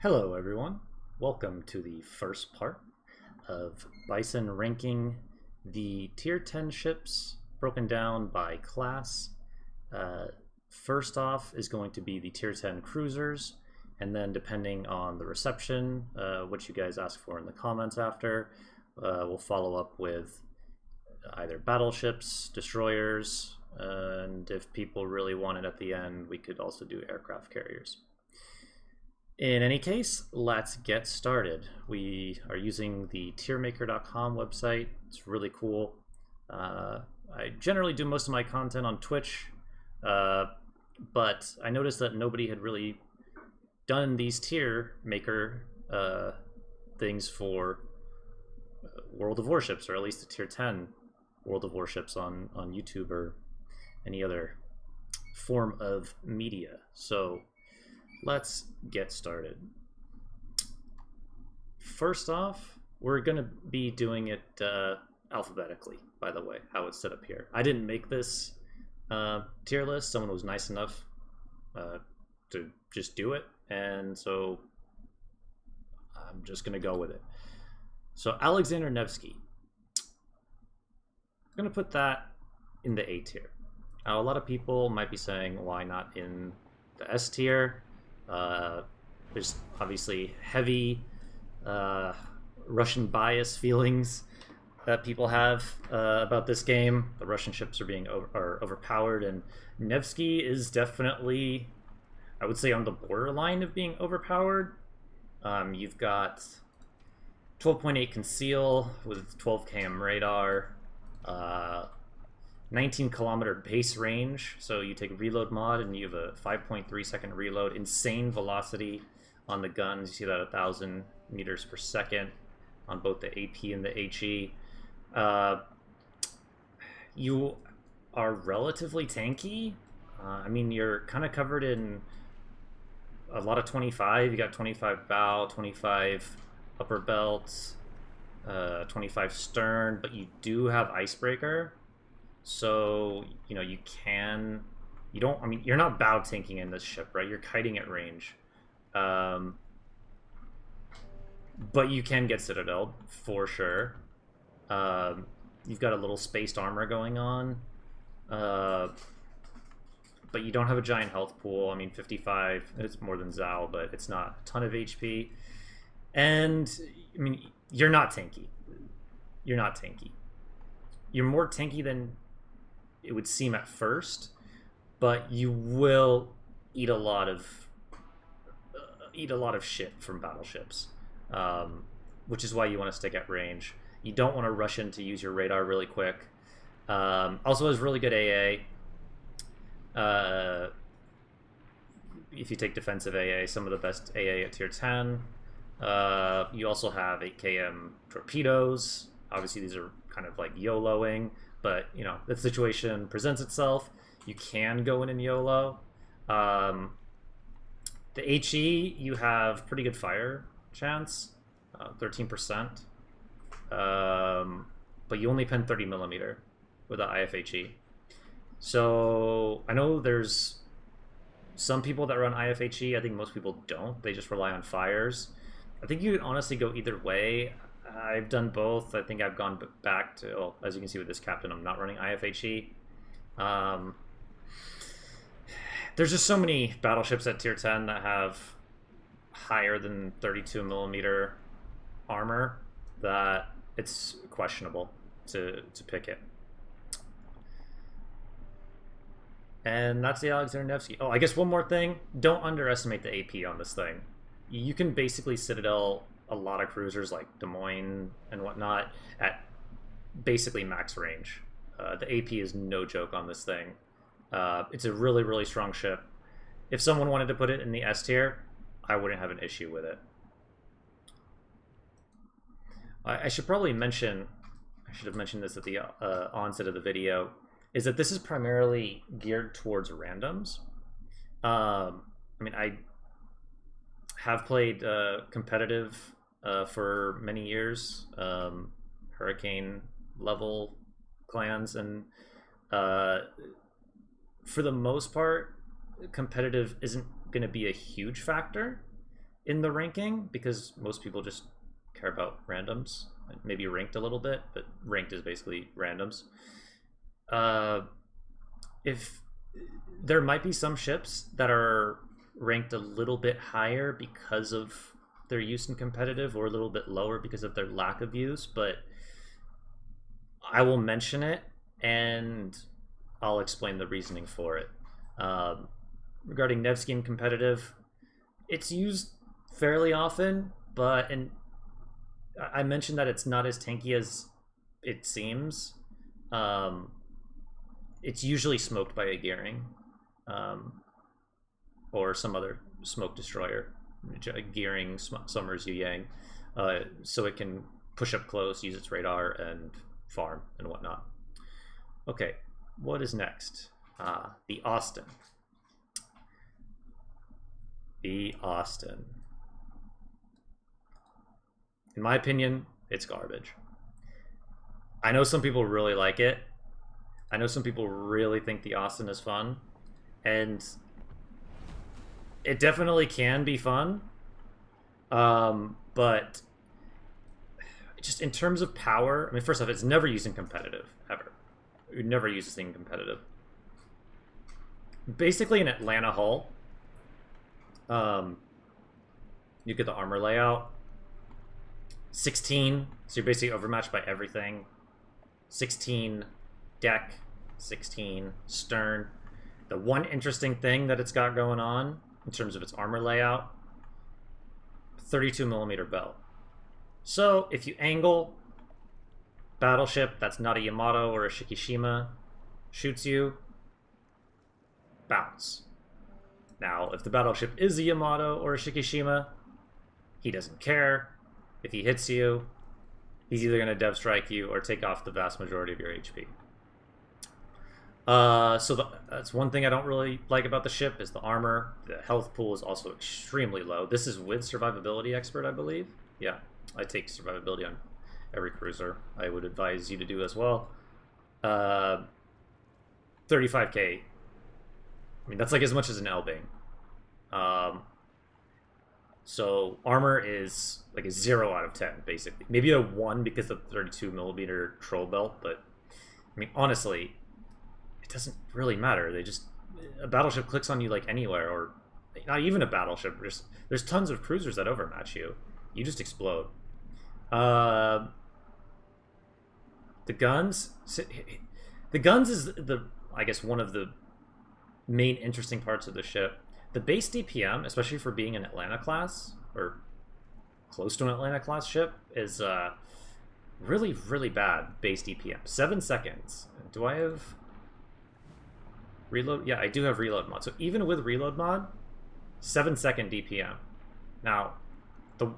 Hello everyone, welcome to the first part of Bison ranking the tier 10 ships broken down by class. First off is going to be the tier 10 cruisers, and then depending on the reception, what you guys ask for in the comments after, we'll follow up with either battleships, destroyers, and if people really want it at the end, we could also do aircraft carriers. In any case, let's get started. We are using the tiermaker.com website. It's really cool. I generally do most of my content on Twitch, but I noticed that nobody had really done these tier maker things for World of Warships, or at least the tier 10 World of Warships on YouTube or any other form of media. So let's get started. First off, we're going to be doing it alphabetically, by the way, how it's set up here. I didn't make this tier list. Someone was nice enough to just do it, and so I'm just going to go with it. So Alexander Nevsky, I'm going to put that in the A tier. Now, a lot of people might be saying, why not in the S tier? There's obviously heavy Russian bias feelings that people have about this game. The Russian ships are overpowered, and Nevsky is definitely, I would say, on the borderline of being overpowered. You've got 12.8 conceal with 12 km radar, 19-kilometer base range, so you take reload mod and you have a 5.3 second reload, insane velocity on the guns. You see that 1,000 meters per second on both the AP and the HE. You are relatively tanky. I mean, you're kind of covered in a lot of 25. You got 25 bow, 25 upper belt, 25 stern, but you do have icebreaker. So, you know, you're not bow tanking in this ship, right? You're kiting at range. But you can get citadel for sure. You've got a little spaced armor going on. But you don't have a giant health pool. I mean, 55, it's more than Zhao, but it's not a ton of HP. And, I mean, you're not tanky. You're not tanky. You're more tanky than it would seem at first, but you will eat a lot of shit from battleships, which is why you want to stick at range. You don't want to rush in to use your radar really quick. Also has really good AA. If you take defensive AA, some of the best AA at tier 10. You also have 8 km torpedoes. Obviously, these are kind of like YOLOing, but you know, the situation presents itself. You can go in and YOLO. The HE, you have pretty good fire chance, 13%. But you only pen 30 millimeter with the IFHE. So I know there's some people that run IFHE. I think most people don't. They just rely on fires. I think you can honestly go either way. I've done both. I think I've gone back to, well, as you can see with this captain, I'm not running IFHE. There's just so many battleships at tier 10 that have higher than 32 millimeter armor that it's questionable to pick it. And that's the Alexander Nevsky. Oh, I guess one more thing. Don't underestimate the AP on this thing. You can basically citadel a lot of cruisers like Des Moines and whatnot at basically max range. The AP is no joke on this thing. It's a really, really strong ship. If someone wanted to put it in the S tier, I wouldn't have an issue with it. I should probably mention, I should have mentioned this at the onset of the video, is that this is primarily geared towards randoms. I mean, I have played competitive for many years, hurricane level clans, and for the most part, competitive isn't going to be a huge factor. in the ranking because most people just care about randoms. Maybe ranked a little bit, but ranked is basically randoms. If there might be some ships that are ranked a little bit higher because of their use in competitive, or a little bit lower because of their lack of use, but I will mention it and I'll explain the reasoning for it. Regarding Nevsky in competitive, it's used fairly often, but I mentioned that it's not as tanky as it seems. It's usually smoked by a Gearing, or some other smoke destroyer. Gearing summers Yu Yang, so it can push up close, use its radar, and farm and whatnot. Okay, what is next? The Austin. The Austin. In my opinion, it's garbage. I know some people really like it. I know some people really think the Austin is fun, and it definitely can be fun. But just in terms of power, I mean, first off, it's never used in competitive, ever. You never use this thing in competitive. Basically, an Atlanta hull, you get the armor layout. 16, so you're basically overmatched by everything. 16 deck, 16 stern. The one interesting thing that it's got going on in terms of its armor layout, 32mm belt. So if you angle, battleship that's not a Yamato or a Shikishima shoots you, bounce. Now, if the battleship is a Yamato or a Shikishima, he doesn't care. If he hits you, he's either going to dev strike you or take off the vast majority of your HP. That's one thing I don't really like about the ship is the armor. The health pool is also extremely low. This is with survivability expert, I believe. Yeah, I take survivability on every cruiser. I would advise you to do as well. 35k. I mean, that's like as much as an L-Bang. So armor is like a 0 out of 10, basically. Maybe a 1 because of the 32mm troll belt, but I mean, honestly, it doesn't really matter. A battleship clicks on you like anywhere, or not even a battleship. There's tons of cruisers that overmatch you. You just explode. The guns is I guess one of the main interesting parts of the ship. The base DPM, especially for being an Atlanta class, or close to an Atlanta class ship, is really, really bad base DPM. 7 seconds. Do I have reload? Yeah, I do have reload mod. So even with reload mod, 7-second DPM. Now, the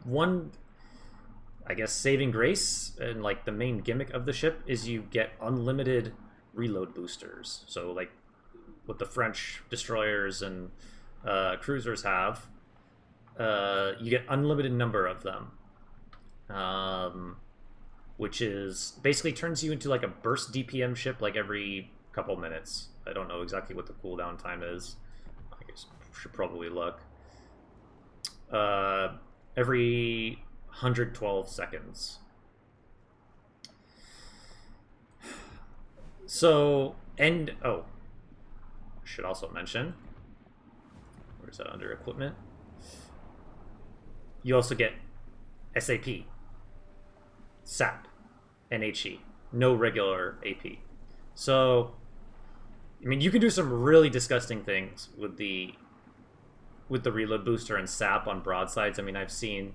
one, I guess, saving grace and like the main gimmick of the ship is you get unlimited reload boosters. So like what the French destroyers and cruisers have, you get unlimited number of them, which is basically turns you into like a burst DPM ship like every couple minutes. I don't know exactly what the cooldown time is. I guess should probably look. Every 112 seconds. So, and should also mention, where's that under equipment? You also get SAP, SAP, NHE, no regular AP. So, I mean, you can do some really disgusting things with the reload booster and SAP on broadsides. I mean, I've seen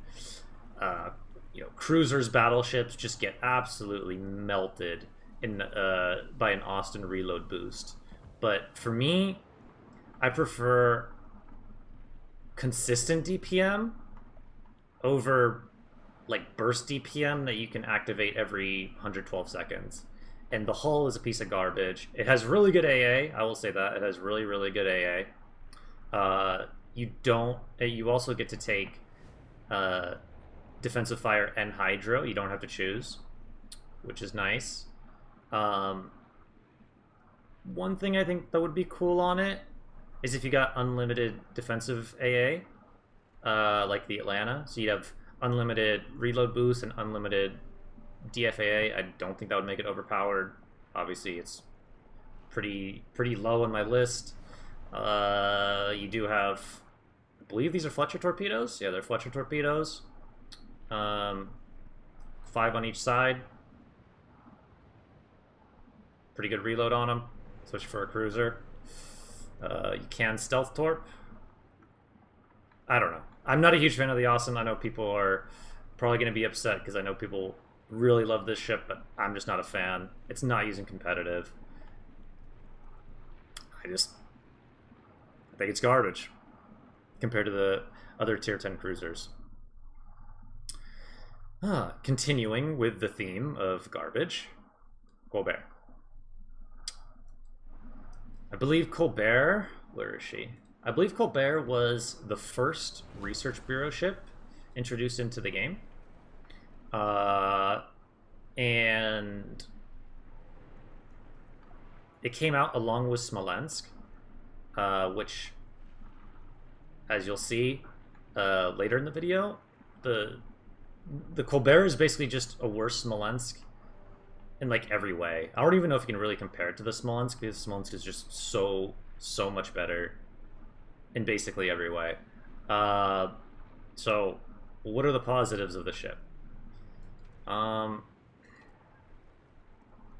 cruisers, battleships just get absolutely melted by an Austin reload boost. But for me, I prefer consistent DPM over like burst DPM that you can activate every 112 seconds. And the hull is a piece of garbage. It has really good AA. I will say that it has really, really good AA. You also get to take defensive fire and hydro. You don't have to choose, which is nice. One thing I think that would be cool on it is if you got unlimited defensive AA. like the Atlanta. So you'd have unlimited reload boost and unlimited DFAA. I don't think that would make it overpowered. Obviously, it's pretty low on my list. You do have, I believe these are Fletcher torpedoes. Yeah, they're Fletcher torpedoes. 5 on each side. Pretty good reload on them, especially for a cruiser. You can stealth torp. I don't know. I'm not a huge fan of the Austin. I know people are probably going to be upset because I know people really love this ship, but I'm just not a fan. It's not using competitive. I think it's garbage compared to the other tier 10 cruisers. Continuing with the theme of garbage, Colbert. I believe Colbert, where is she? I believe Colbert was the first Research Bureau ship introduced into the game. And it came out along with Smolensk, which, as you'll see later in the video, the Colbert is basically just a worse Smolensk in like every way. I don't even know if you can really compare it to the Smolensk, because Smolensk is just so much better in basically every way. So what are the positives of the ship?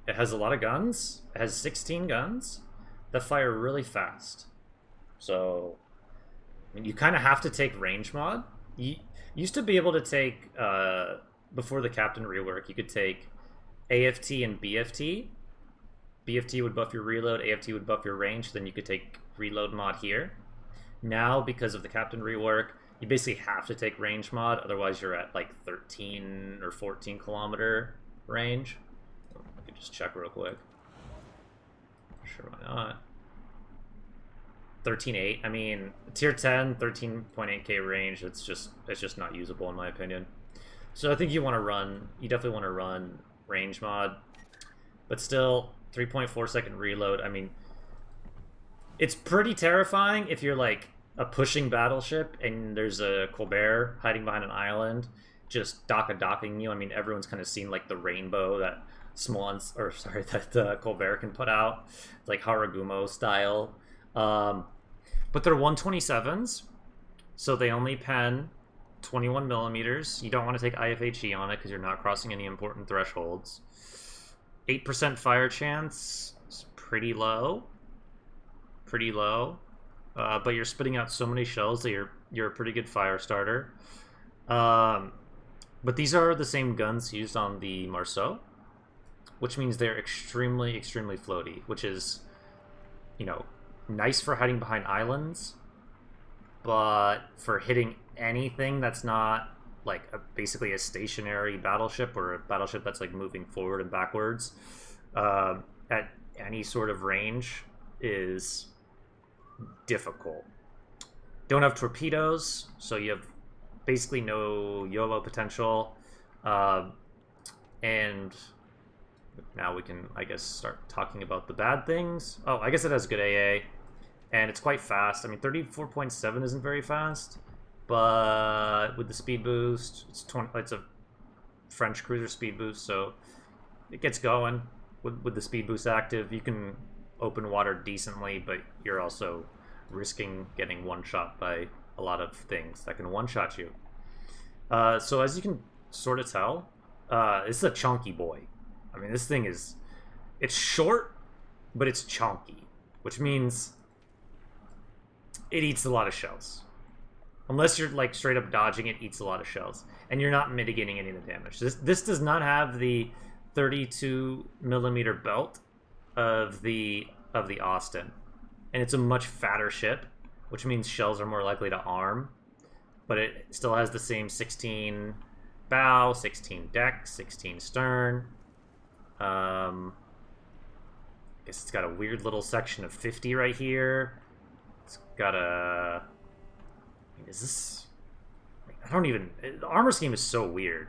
It has a lot of guns. It has 16 guns that fire really fast. So I mean, you kind of have to take range mod. You used to be able to take, before the captain rework, you could take AFT and BFT. BFT would buff your reload, AFT would buff your range, then you could take reload mod here. Now, because of the captain rework, you basically have to take range mod, otherwise you're at like 13 or 14 kilometer range. I could just check real quick. Sure, why not? 13.8. I mean, tier 10, 13.8k range. It's just not usable in my opinion. So I think you definitely want to run range mod, but still 3.4 second reload. I mean, it's pretty terrifying if you're like a pushing battleship and there's a Colbert hiding behind an island, just docking you. I mean, everyone's kind of seen like the rainbow that that Colbert can put out, like Haragumo style. But they're 127s, so they only pen 21 millimeters. You don't want to take IFHE on it because you're not crossing any important thresholds. 8% fire chance is pretty low. But you're spitting out so many shells that you're a pretty good fire starter. But these are the same guns used on the Marceau, which means they're extremely floaty, which is, nice for hiding behind islands, but for hitting anything that's not like basically a stationary battleship or a battleship that's like moving forward and backwards at any sort of range is difficult. Don't have torpedoes, so you have basically no YOLO potential. And now we can, I guess, start talking about the bad things. Oh, I guess it has good AA, and it's quite fast. I mean, 34.7 isn't very fast, but with the speed boost, it's a French cruiser speed boost, so it gets going. With the speed boost active, you can open water decently, but you're also risking getting one-shot by a lot of things that can one-shot you. So as you can sort of tell, this is a chunky boy. I mean, this thing it's short, but it's chunky, which means it eats a lot of shells. Unless you're like straight up dodging, it eats a lot of shells, and you're not mitigating any of the damage. This does not have the 32 millimeter belt of the Austin, and it's a much fatter ship, which means shells are more likely to arm, but it still has the same 16 bow, 16 deck, 16 stern. I guess it's got a weird little section of 50 right here. It's got a... Is this... I don't even... The armor scheme is so weird.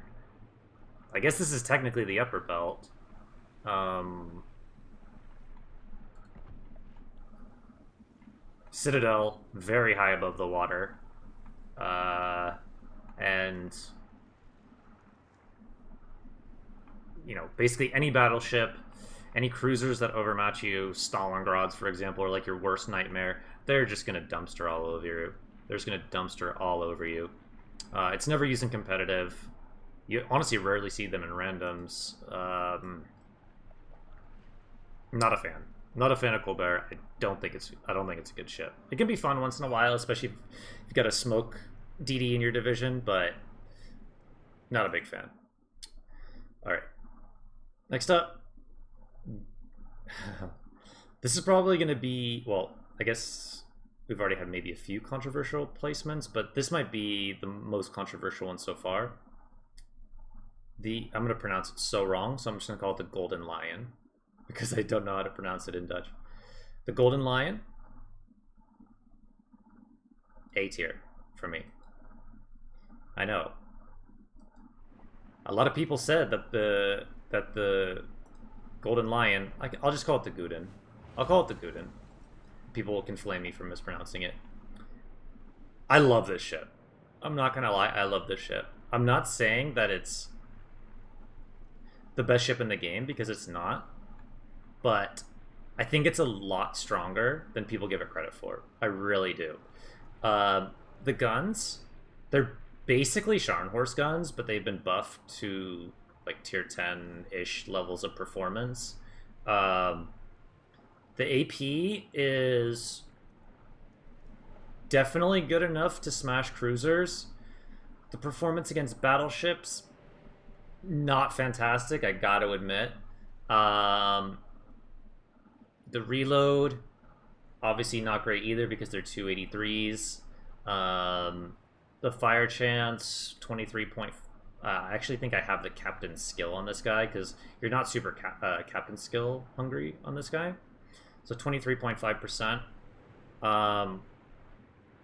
I guess this is technically the upper belt. Citadel, very high above the water. And you know, basically any battleship, any cruisers that overmatch you, Stalingrads, for example, are like your worst nightmare. They're just gonna dumpster all over you. They're just gonna dumpster all over you. It's never used in competitive. You honestly rarely see them in randoms. Not a fan. Not a fan of Colbert. I don't think it's a good ship. It can be fun once in a while, especially if you've got a smoke DD in your division, but not a big fan. All right. Next up, this is probably going to be, well, I guess we've already had maybe a few controversial placements, but this might be the most controversial one so far. I'm going to pronounce it so wrong, so I'm just going to call it the Golden Lion, because I don't know how to pronounce it in Dutch. The Golden Lion, A tier for me. I know. A lot of people said that the Golden Lion, I'll just call it the Guden. I'll call it the Guden. People can flame me for mispronouncing it. I love this ship. I'm not gonna lie, I love this ship. I'm not saying that it's the best ship in the game, because it's not, but I think it's a lot stronger than people give it credit for. I really do. The guns, they're basically Scharnhorst guns, but they've been buffed to like tier 10-ish levels of performance. The AP is definitely good enough to smash cruisers. The performance against battleships, not fantastic, I gotta admit. The reload, obviously not great either, because they're 283s. The fire chance, 23 point. I actually think I have the captain skill on this guy, because you're not super captain skill hungry on this guy. So 23.5%.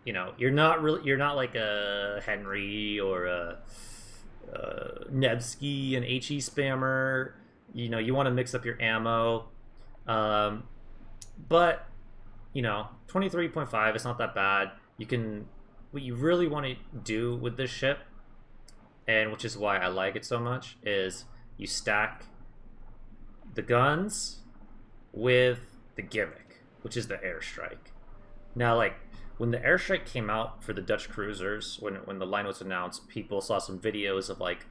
You know, you're not like a Henry or a Nevsky, an HE spammer. You know, you want to mix up your ammo. But, you know, 23.5 is not that bad. You can, what you really want to do with this ship, and which is why I like it so much, is you stack the guns with the gimmick, which is the airstrike. Now, like, when the airstrike came out for the Dutch cruisers, when the line was announced, people saw some videos of like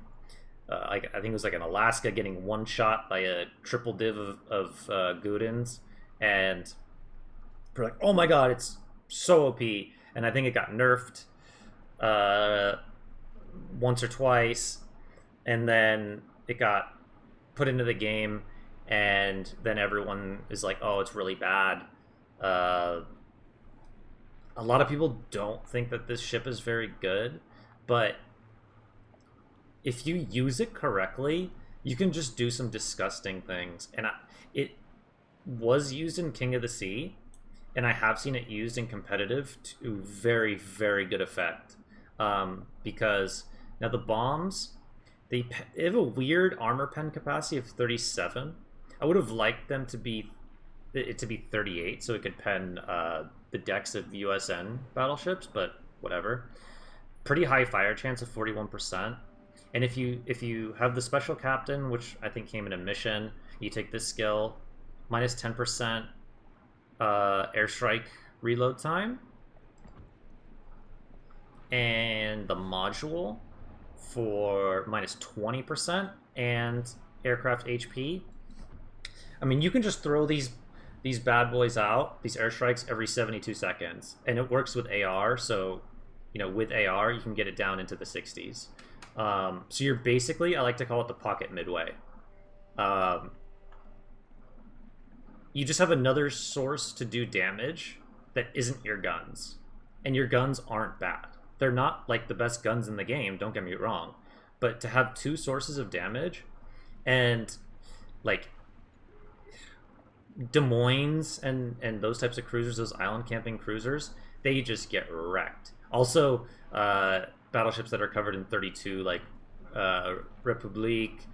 I think it was like an Alaska getting one shot by a triple div of Gudens, and we're like, oh my god, it's so OP. And I think it got nerfed once or twice, and then it got put into the game, and then everyone is like, oh, it's really bad. A lot of people don't think that this ship is very good, but if you use it correctly, you can just do some disgusting things. And it was used in King of the Sea, and I have seen it used in competitive to very, very good effect. Because now the bombs, they have a weird armor pen capacity of 37. I would have liked them to be 38, so it could pen the decks of USN battleships, but whatever. Pretty high fire chance of 41%. And if you have the special captain, which I think came in a mission, you take this skill, minus 10% airstrike reload time, and the module for minus 20% and aircraft HP. I mean, you can just throw these bad boys out, these airstrikes, every 72 seconds, and it works with AR. So, you know, with AR, you can get it down into the 60s. So you're basically, I like to call it the pocket midway. You just have another source to do damage that isn't your guns, and your guns aren't bad. They're not like the best guns in the game, don't get me wrong, but to have two sources of damage, and like Des Moines and those types of cruisers, those island camping cruisers, they just get wrecked. Also, battleships that are covered in 32, like Republique,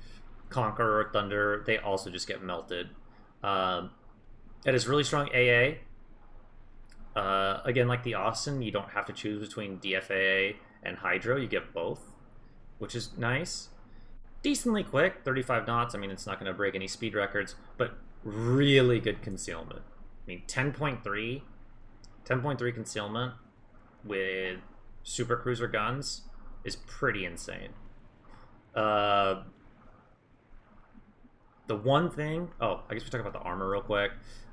Conqueror, Thunder, they also just get melted. It has really strong AA. Again, like the Austin, you don't have to choose between DFAA and Hydro. You get both, which is nice. Decently quick, 35 knots. I mean, it's not going to break any speed records, but really good concealment. I mean, 10.3 concealment with super cruiser guns is pretty insane. The one thing... Oh, I guess we talk about the armor real quick.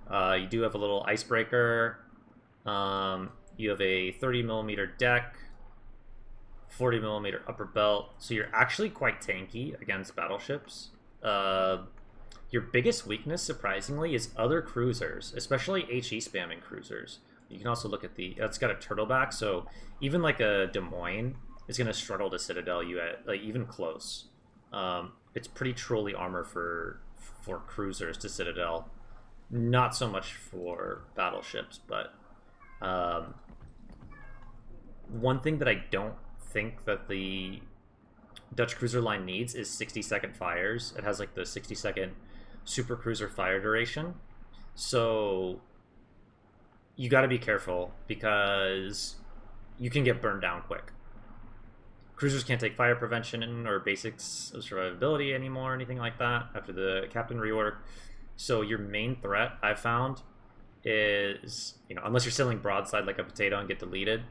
You do have a little icebreaker. You have a 30mm deck, 40mm upper belt, so you're actually quite tanky against battleships. Your biggest weakness, surprisingly, is other cruisers, especially HE spamming cruisers. You can also look at the... It's got a turtleback, so even like a Des Moines is going to struggle to Citadel you at, like, even close. It's pretty trolly armor for cruisers to Citadel. Not so much for battleships, but... one thing that I don't think that the Dutch cruiser line needs is 60-second fires. It has like the 60-second super cruiser fire duration. So you got to be careful because you can get burned down quick. Cruisers can't take fire prevention or basics of survivability anymore, or anything like that after the captain rework. So your main threat, I've found, is, unless you're sailing broadside like a potato and get deleted,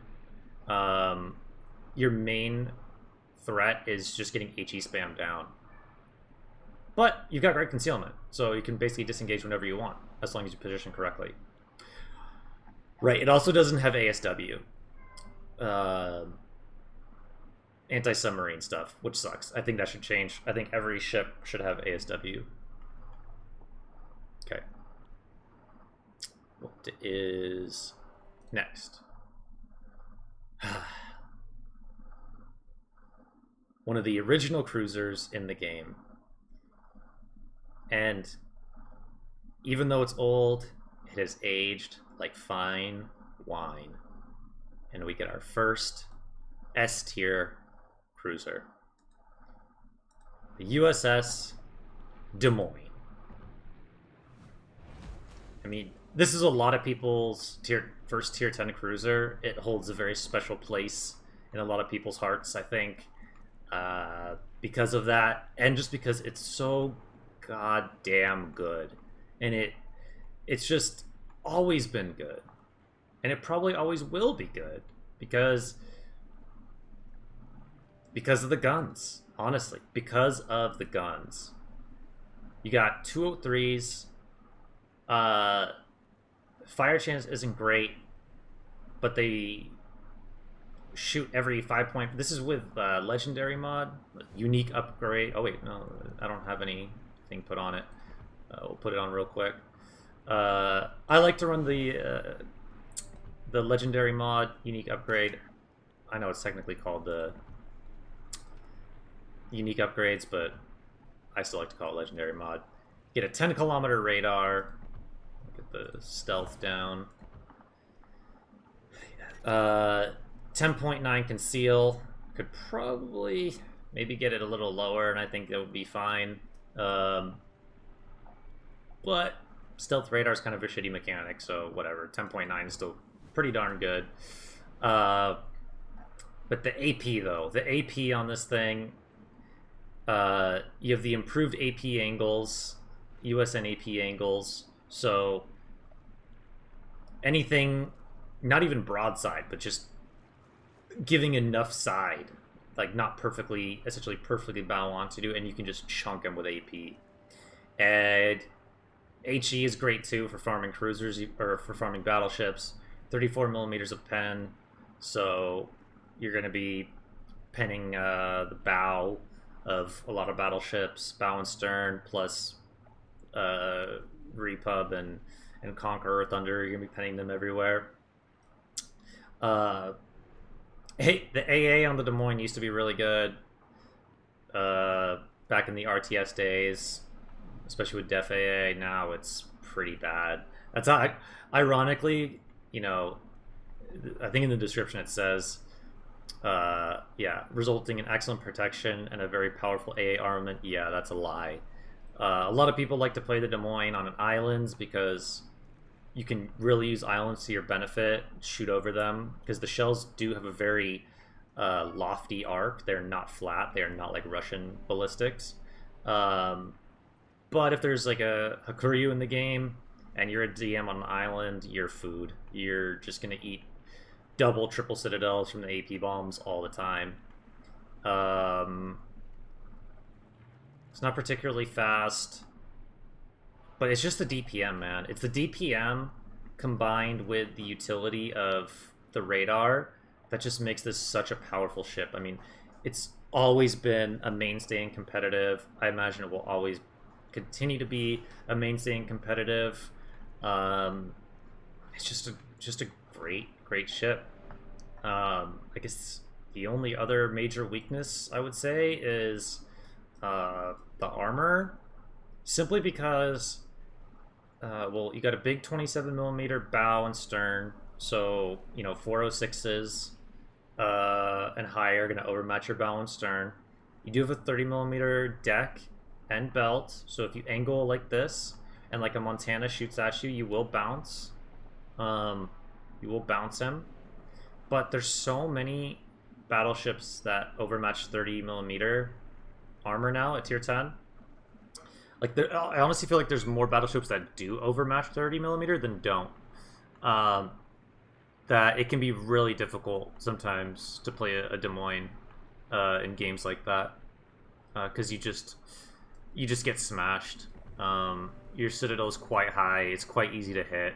your main threat is just getting HE spam down. But you've got great concealment, so you can basically disengage whenever you want, as long as you position correctly. Right, it also doesn't have ASW. Anti-submarine stuff, which sucks. I think that should change. I think every ship should have ASW. Okay. What is next? One of the original cruisers in the game. And even though it's old, it has aged like fine wine. And we get our first S-tier cruiser. The USS Des Moines. I mean, this is a lot of people's first tier 10 cruiser. It holds a very special place in a lot of people's hearts, I think, because of that, and just because it's so goddamn good. And it's just always been good. And it probably always will be good because of the guns, honestly. Because of the guns. You got 203s. Fire chance isn't great, but they shoot every 5 point. This is with legendary mod, unique upgrade. Oh wait, no, I don't have anything put on it. We'll put it on real quick. I like to run the legendary mod, unique upgrade. I know it's technically called the unique upgrades, but I still like to call it legendary mod. Get a 10-kilometer radar. Get the stealth down. 10.9 conceal. Could probably maybe get it a little lower, and I think that would be fine. But stealth radar is kind of a shitty mechanic, so whatever. 10.9 is still pretty darn good. But the AP, though. The AP on this thing, you have the improved AP angles, USN AP angles, so anything, not even broadside, but just giving enough side, like not perfectly, essentially perfectly bow on to do, and you can just chunk them with AP. And HE is great too for farming cruisers, or for farming battleships. 34 millimeters of pen, so you're going to be penning the bow of a lot of battleships, bow and stern, plus Repub and Conqueror Thunder. You're going to be penning them everywhere. Hey, the AA on the Des Moines used to be really good back in the RTS days, especially with Def AA. Now it's pretty bad. That's how ironically, I think in the description it says, resulting in excellent protection and a very powerful AA armament. Yeah, that's a lie. A lot of people like to play the Des Moines on islands because you can really use islands to your benefit, shoot over them, because the shells do have a very lofty arc. They're not flat. They are not like Russian ballistics. But if there's like a Hakuryu in the game and you're a DM on an island, you're food. You're just gonna eat double, triple citadels from the AP bombs all the time. It's not particularly fast, but it's just the DPM, man. It's the DPM combined with the utility of the radar that just makes this such a powerful ship. I mean, it's always been a mainstay in competitive. I imagine it will always continue to be a mainstay in competitive. It's just a great ship. I guess the only other major weakness I would say is the armor, simply because well, you got a big 27mm bow and stern, so 406s and higher are going to overmatch your bow and stern. You do have a 30mm deck and belt, so if you angle like this and like a Montana shoots at you, you will bounce. You will bounce him. But there's so many battleships that overmatch 30mm armor now at tier 10. Like, I honestly feel like there's more battleships that do overmatch 30mm than don't. That it can be really difficult sometimes to play a Des Moines in games like that, because you just get smashed. Your citadel is quite high. It's quite easy to hit.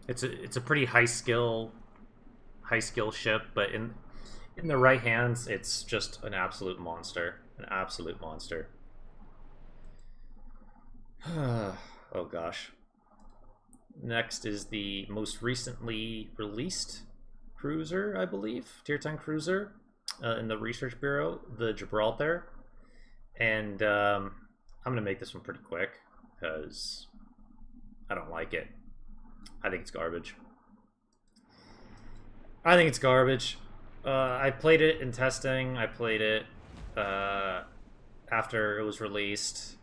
It's a pretty high skill ship, but in the right hands, it's just an absolute monster. An absolute monster. Oh gosh. Next is the most recently released cruiser, I believe, tier 10 cruiser in the Research Bureau, the Gibraltar. And I'm gonna make this one pretty quick because I don't like it. I think it's garbage. I think it's garbage. I played it in testing. I played it after it was released.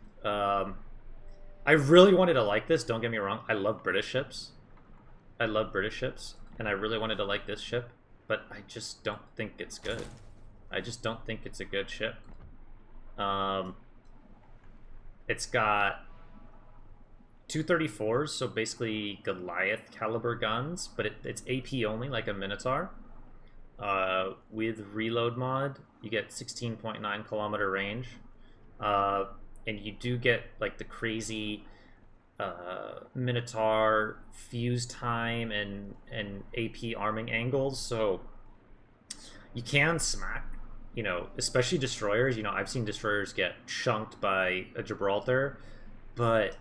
I really wanted to like this, don't get me wrong. I love British ships. I love British ships, and I really wanted to like this ship, but I just don't think it's good. I just don't think it's a good ship. It's got 234s, so basically Goliath caliber guns, but it's AP only, like a Minotaur. With reload mod, you get 16.9 kilometer range. And you do get like the crazy Minotaur fuse time and AP arming angles, so you can smack, especially destroyers. I've seen destroyers get chunked by a Gibraltar, but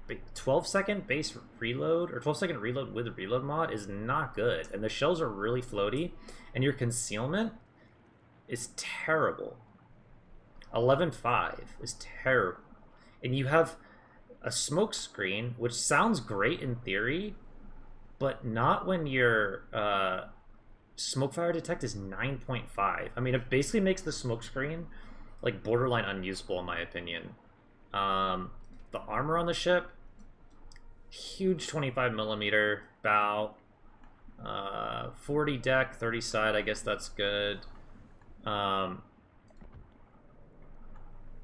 12-second base reload or 12-second reload with reload mod is not good, and the shells are really floaty, and your concealment is terrible. 11.5 is terrible, and you have a smoke screen, which sounds great in theory, but not when your smoke fire detect is 9.5. I mean, it basically makes the smoke screen like borderline unusable in my opinion. The armor on the ship, huge 25mm bow, 40 deck, 30 side. I guess that's good.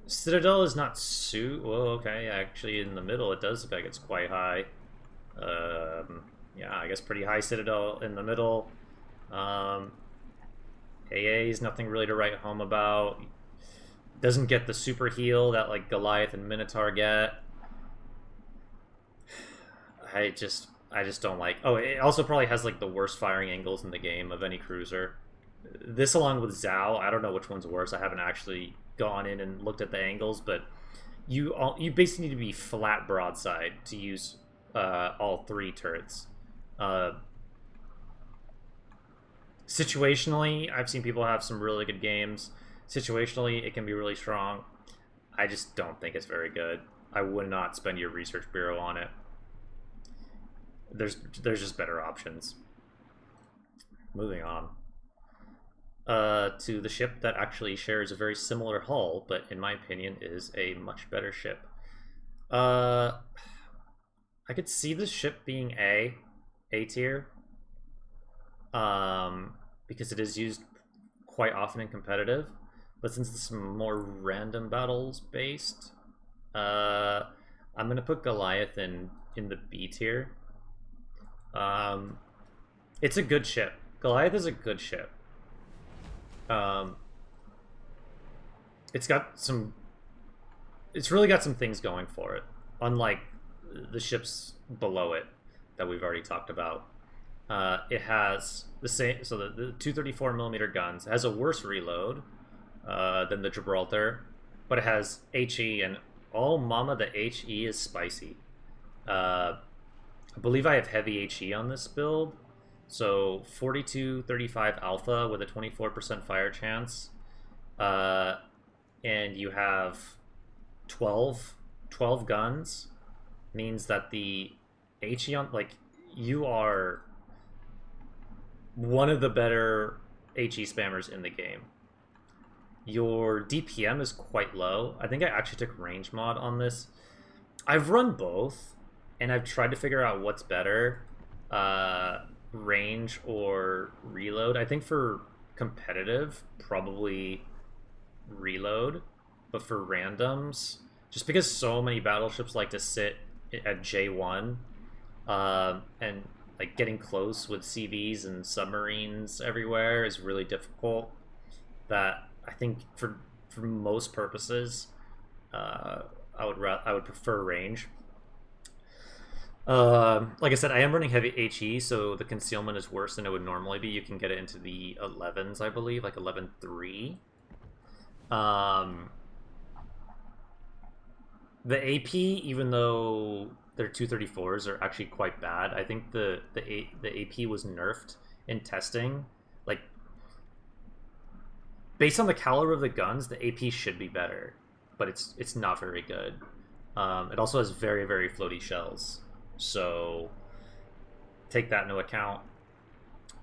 Citadel is not well, okay, actually in the middle it does look like it's quite high. Yeah, I guess pretty high Citadel in the middle. AA is nothing really to write home about. Doesn't get the super heal that like Goliath and Minotaur get. I just don't like. Oh, it also probably has like the worst firing angles in the game of any cruiser. This along with Zhao, I don't know which one's worse. I haven't actually gone in and looked at the angles, but you basically need to be flat broadside to use all three turrets. Situationally, I've seen people have some really good games. Situationally, it can be really strong. I just don't think it's very good. I would not spend your research bureau on it. There's just better options. Moving on. To the ship that actually shares a very similar hull, but in my opinion is a much better ship. Uh, I could see the ship being A tier, because it is used quite often in competitive. But since it's more random battles based, I'm gonna put Goliath in the B tier. Um, it's a good ship. Goliath is a good ship. Um, it's got some. It's really got some things going for it, unlike the ships below it that we've already talked about. It has the same, so the 234 millimeter guns. It has a worse reload than the Gibraltar, but it has HE, and oh mama, the HE is spicy. I believe I have heavy HE on this build, so 4235 alpha with a 24% fire chance, and you have 12 guns, means that the HE on, like, you are one of the better HE spammers in the game. Your DPM is quite low. I think I actually took range mod on this. I've run both, and I've tried to figure out what's better, range or reload. I think for competitive, probably reload, but for randoms, just because so many battleships like to sit at J1, and like getting close with CVs and submarines everywhere is really difficult. That I think for most purposes, I would prefer range. Like I said, I am running heavy HE, so the concealment is worse than it would normally be. You can get it into the 11s, I believe, like 11.3. The AP, even though their 234s are actually quite bad, I think the AP was nerfed in testing. Like, based on the caliber of the guns, the AP should be better, but it's not very good. It also has very, very floaty shells, so take that into account.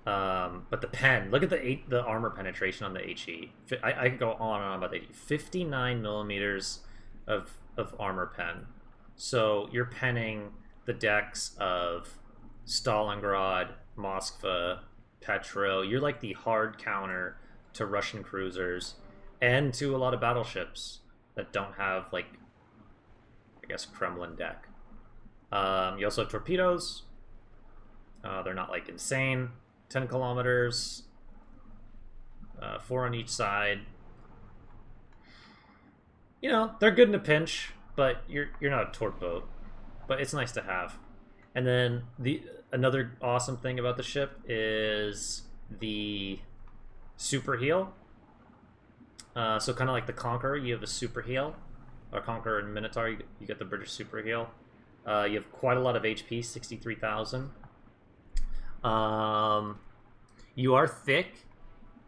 But the pen, look at the armor penetration on the HE. I could go on and on about the HE. 59 millimeters of armor pen. So you're penning the decks of Stalingrad, Moskva, Petro. You're like the hard counter to Russian cruisers and to a lot of battleships that don't have, like, I guess, Kremlin deck. You also have torpedoes. They're not like insane. 10 kilometers, 4 on each side. You know, they're good in a pinch, but you're not a torp boat. But it's nice to have. And then another awesome thing about the ship is the super heal. So kind of like the Conqueror, you have a super heal. Or Conqueror and Minotaur, you get the British super heal. You have quite a lot of HP, 63,000. You are thick.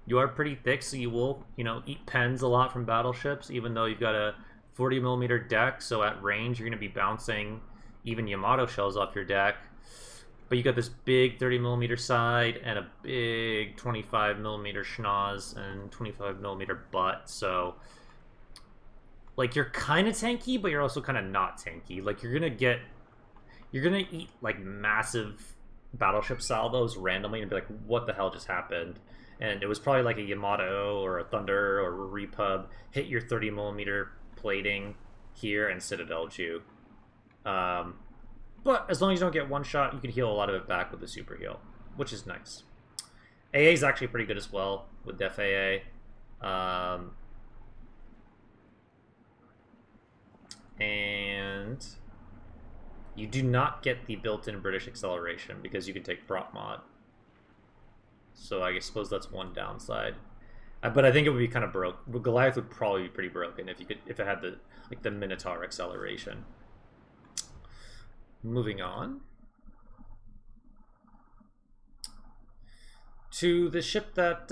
You are pretty thick, so you will, eat pens a lot from battleships, even though you've got a 40 millimeter deck, so at range you're going to be bouncing even Yamato shells off your deck. But you got this big 30 millimeter side and a big 25 millimeter schnoz and 25 millimeter butt, so like you're kind of tanky, but you're also kind of not tanky. Like you're gonna eat like massive battleship salvos randomly and be like, what the hell just happened? And it was probably like a Yamato or a Thunder or a Repub hit your 30 millimeter plating here and citadel'd you. But as long as you don't get one shot, you can heal a lot of it back with the super heal, which is nice. AA is actually pretty good as well with Def AA. And you do not get the built-in British acceleration because you can take prop mod. So I suppose that's one downside. But I think it would be kind of broke. Goliath would probably be pretty broken if it had the Minotaur acceleration. Moving on to the ship that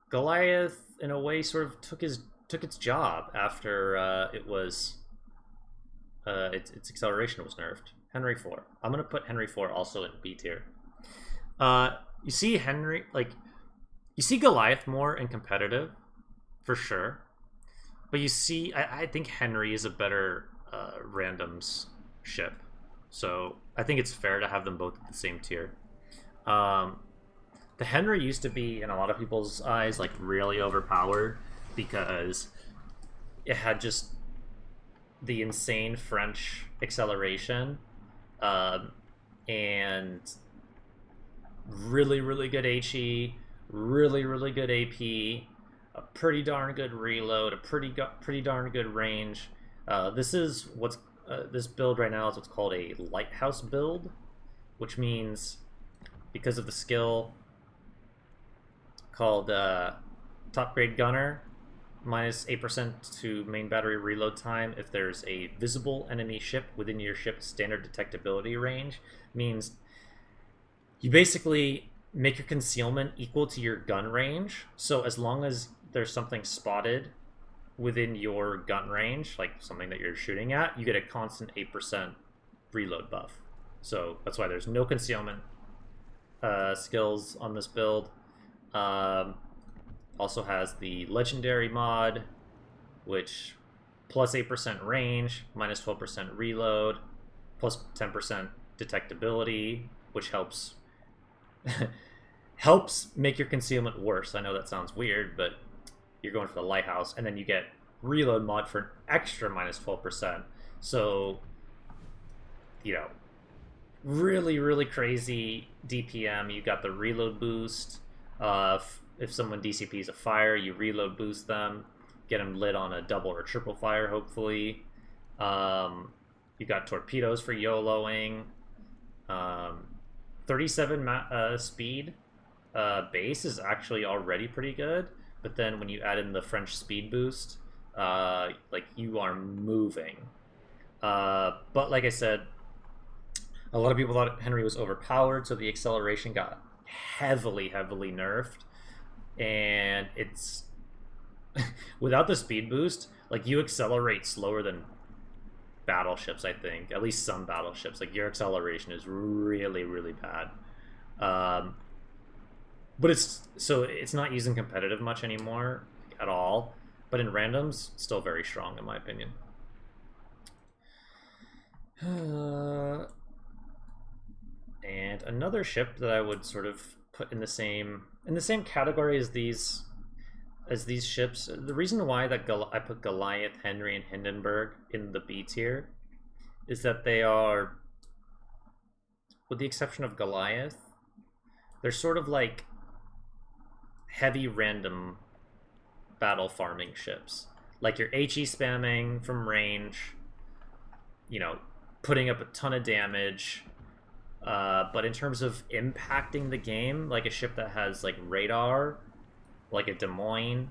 Goliath, in a way, sort of took its job after its acceleration was nerfed. Henry IV. I'm gonna put Henry IV also in B tier. You see you see Goliath more in competitive, for sure. But you see, I think Henry is a better randoms ship. So I think it's fair to have them both at the same tier. The Henry used to be, in a lot of people's eyes, like really overpowered because it had just the insane French acceleration and really, really good HE, really, really good AP, a pretty darn good reload, a pretty darn good range. This is what's this build right now is what's called a lighthouse build, which means because of the skill called top grade gunner, minus 8% to main battery reload time if there's a visible enemy ship within your ship's standard detectability range, means you basically make your concealment equal to your gun range. So as long as there's something spotted within your gun range, like something that you're shooting at, you get a constant 8% reload buff. So that's why there's no concealment skills on this build. Also has the legendary mod, which plus 8% range, minus 12% reload, plus 10% detectability, which helps make your concealment worse. I know that sounds weird, but you're going for the lighthouse, and then you get reload mod for an extra minus 12%. So, you know, really, really crazy DPM. You got the reload boost. If someone DCPs a fire, you reload boost them, get them lit on a double or triple fire, hopefully. You got torpedoes for YOLOing. 37 speed base is actually already pretty good, but then when you add in the French speed boost, like, you are moving. But like I said, a lot of people thought Henry was overpowered, so the acceleration got heavily nerfed. And it's without the speed boost, like, you accelerate slower than battleships, I think. At least some battleships. Like, your acceleration is really, really bad. But it's not used in competitive much anymore at all. But in randoms, still very strong in my opinion. And another ship that I would sort of put in the same category as these ships. The reason why that I put Goliath, Henry, and Hindenburg in the B tier is that they are, with the exception of Goliath, they're sort of like heavy random battle farming ships. Like, you're HE spamming from range, you know, putting up a ton of damage. But in terms of impacting the game, like a ship that has like radar, like a Des Moines,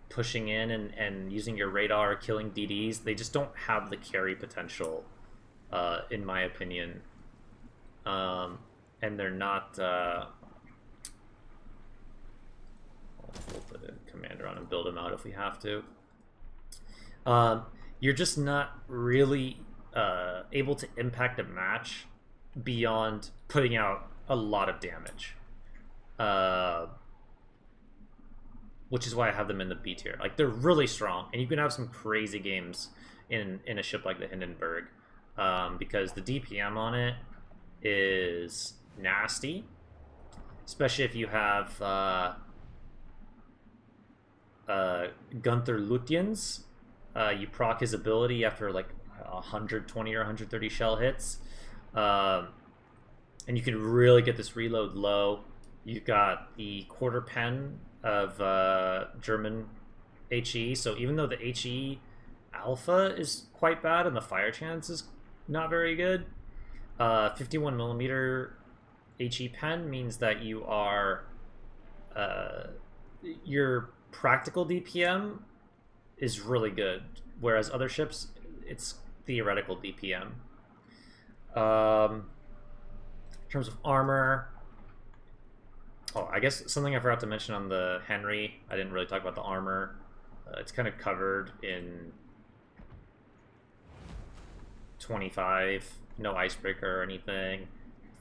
pushing in and using your radar, killing DDs, they just don't have the carry potential, in my opinion. And they're not... we'll put a commander on and build them out if we have to. You're just not really able to impact a match beyond putting out a lot of damage, which is why I have them in the B tier. Like, they're really strong, and you can have some crazy games in a ship like the Hindenburg, because the DPM on it is nasty, especially if you have Gunther Lutyens. You proc his ability after like 120 or 130 shell hits. And you can really get this reload low. You've got the quarter pen of German HE, so even though the HE alpha is quite bad and the fire chance is not very good, 51mm HE pen means that you are your practical DPM is really good, whereas other ships, it's theoretical DPM. In terms of armor, I guess something I forgot to mention on the Henry, I didn't really talk about the armor. It's kind of covered in 25, no icebreaker or anything,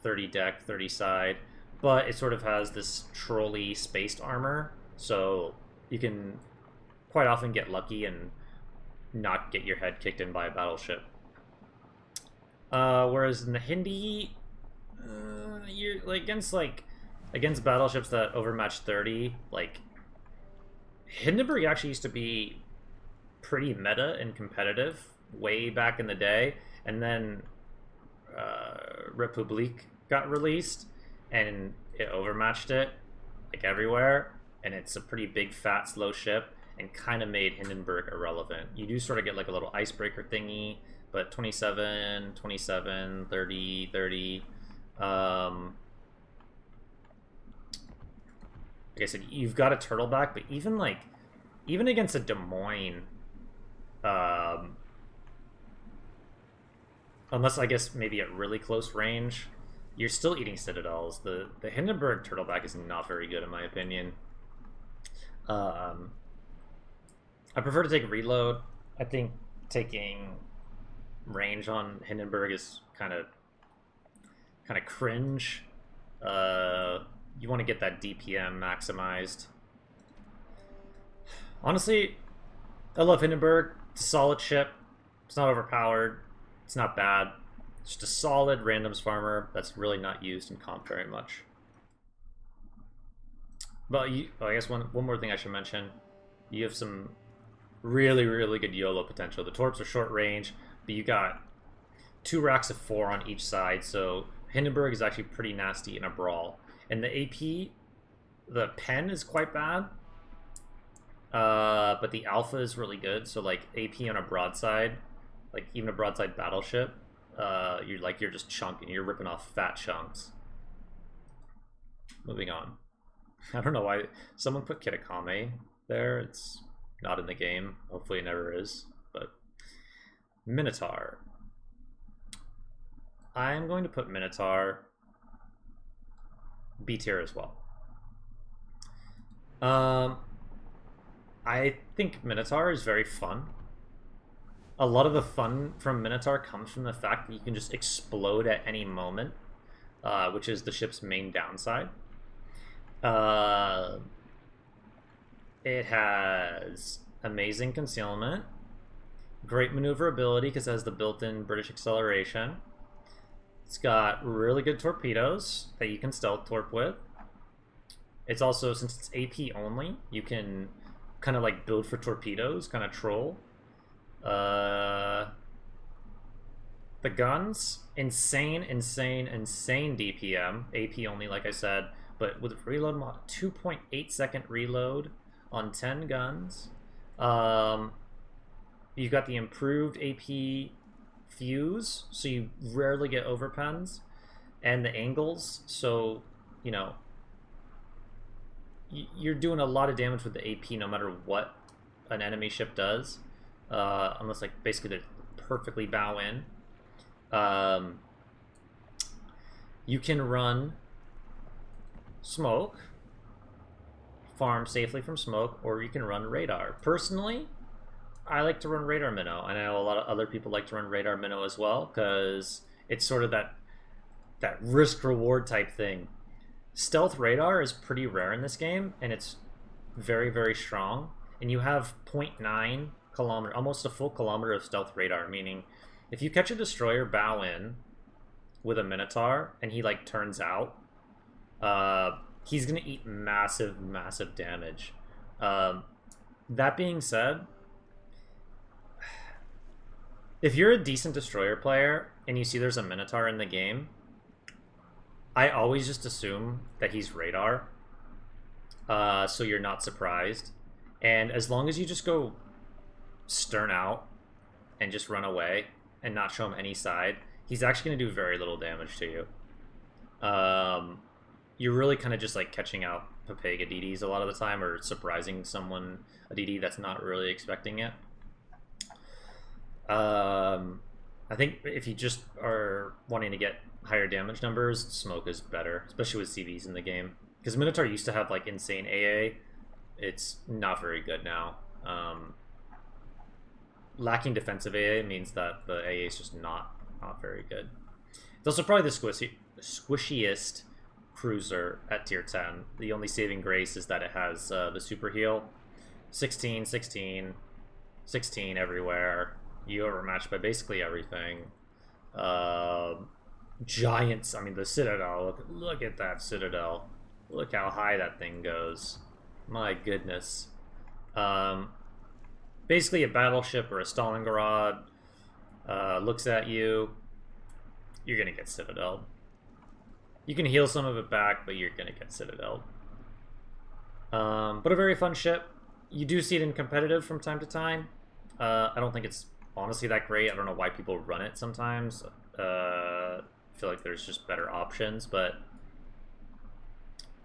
30 deck, 30 side, but it sort of has this trolley spaced armor, so you can quite often get lucky and not get your head kicked in by a battleship. Whereas in the Hindi, you're against battleships that overmatch 30, like Hindenburg actually used to be pretty meta and competitive way back in the day, and then Republik got released and it overmatched it like everywhere, and it's a pretty big fat slow ship and kind of made Hindenburg irrelevant. You do sort of get like a little icebreaker thingy, but 27, 27, 30, 30. Like I said, you've got a turtleback, but even against a Des Moines, unless I guess maybe at really close range, you're still eating citadels. The Hindenburg turtleback is not very good in my opinion. I prefer to take reload. I think taking range on Hindenburg is kind of cringe. You want to get that DPM maximized. Honestly, I love Hindenburg. It's a solid ship. It's not overpowered. It's not bad. It's just a solid randoms farmer that's really not used in comp very much. But I guess one more thing I should mention. You have some really, really good YOLO potential. The torps are short range, but you got 2 racks of 4 on each side, so Hindenburg is actually pretty nasty in a brawl. And the AP, the pen is quite bad, but the alpha is really good. So like AP on a broadside, like even a broadside battleship, you're just chunking. You're ripping off fat chunks. Moving on. I don't know why someone put Kitakame there. It's not in the game. Hopefully it never is. But Minotaur. I'm going to put Minotaur B tier as well. I think Minotaur is very fun. A lot of the fun from Minotaur comes from the fact that you can just explode at any moment, which is the ship's main downside. It has amazing concealment, great maneuverability because it has the built-in British acceleration. It's got really good torpedoes that you can stealth torp with. It's also, since it's AP only, you can kind of like build for torpedoes, kind of troll. The guns, insane DPM, AP only, like I said, but with reload mod, 2.8 second reload on 10 guns. You've got the improved AP fuse, so you rarely get overpens, and the angles, so you know you're doing a lot of damage with the AP no matter what an enemy ship does, unless like basically they perfectly bow in. You can run smoke, farm safely from smoke, or you can run radar. Personally, I like to run radar minnow. I know a lot of other people like to run radar minnow as well, because it's sort of that risk reward type thing. Stealth radar is pretty rare in this game, and it's very, very strong. And you have 0.9 kilometer, almost a full kilometer of stealth radar, meaning if you catch a destroyer bow in with a Minotaur and he like turns out, he's gonna eat massive damage. That being said, if you're a decent destroyer player and you see there's a Minotaur in the game, I always just assume that he's radar, so you're not surprised. And as long as you just go stern out and just run away and not show him any side, he's actually going to do very little damage to you. You're really kind of just like catching out Papega DDs a lot of the time, or surprising someone, a DD that's not really expecting it. I think if you just are wanting to get higher damage numbers, smoke is better, especially with CVs in the game. Because Minotaur used to have like insane AA. It's not very good now. Lacking defensive AA means that the AA is just not very good. It's also probably the squishiest cruiser at tier 10. The only saving grace is that it has the super heal. 16, 16, 16 everywhere. You overmatched by basically everything. Giants. I mean, the Citadel. Look at that Citadel. Look how high that thing goes. My goodness. Basically a battleship or a Stalingrad looks at you. You're gonna get Citadel. You can heal some of it back, but you're gonna get Citadel. But a very fun ship. You do see it in competitive from time to time. I don't think it's honestly that great. I don't know why people run it sometimes. I feel like there's just better options, but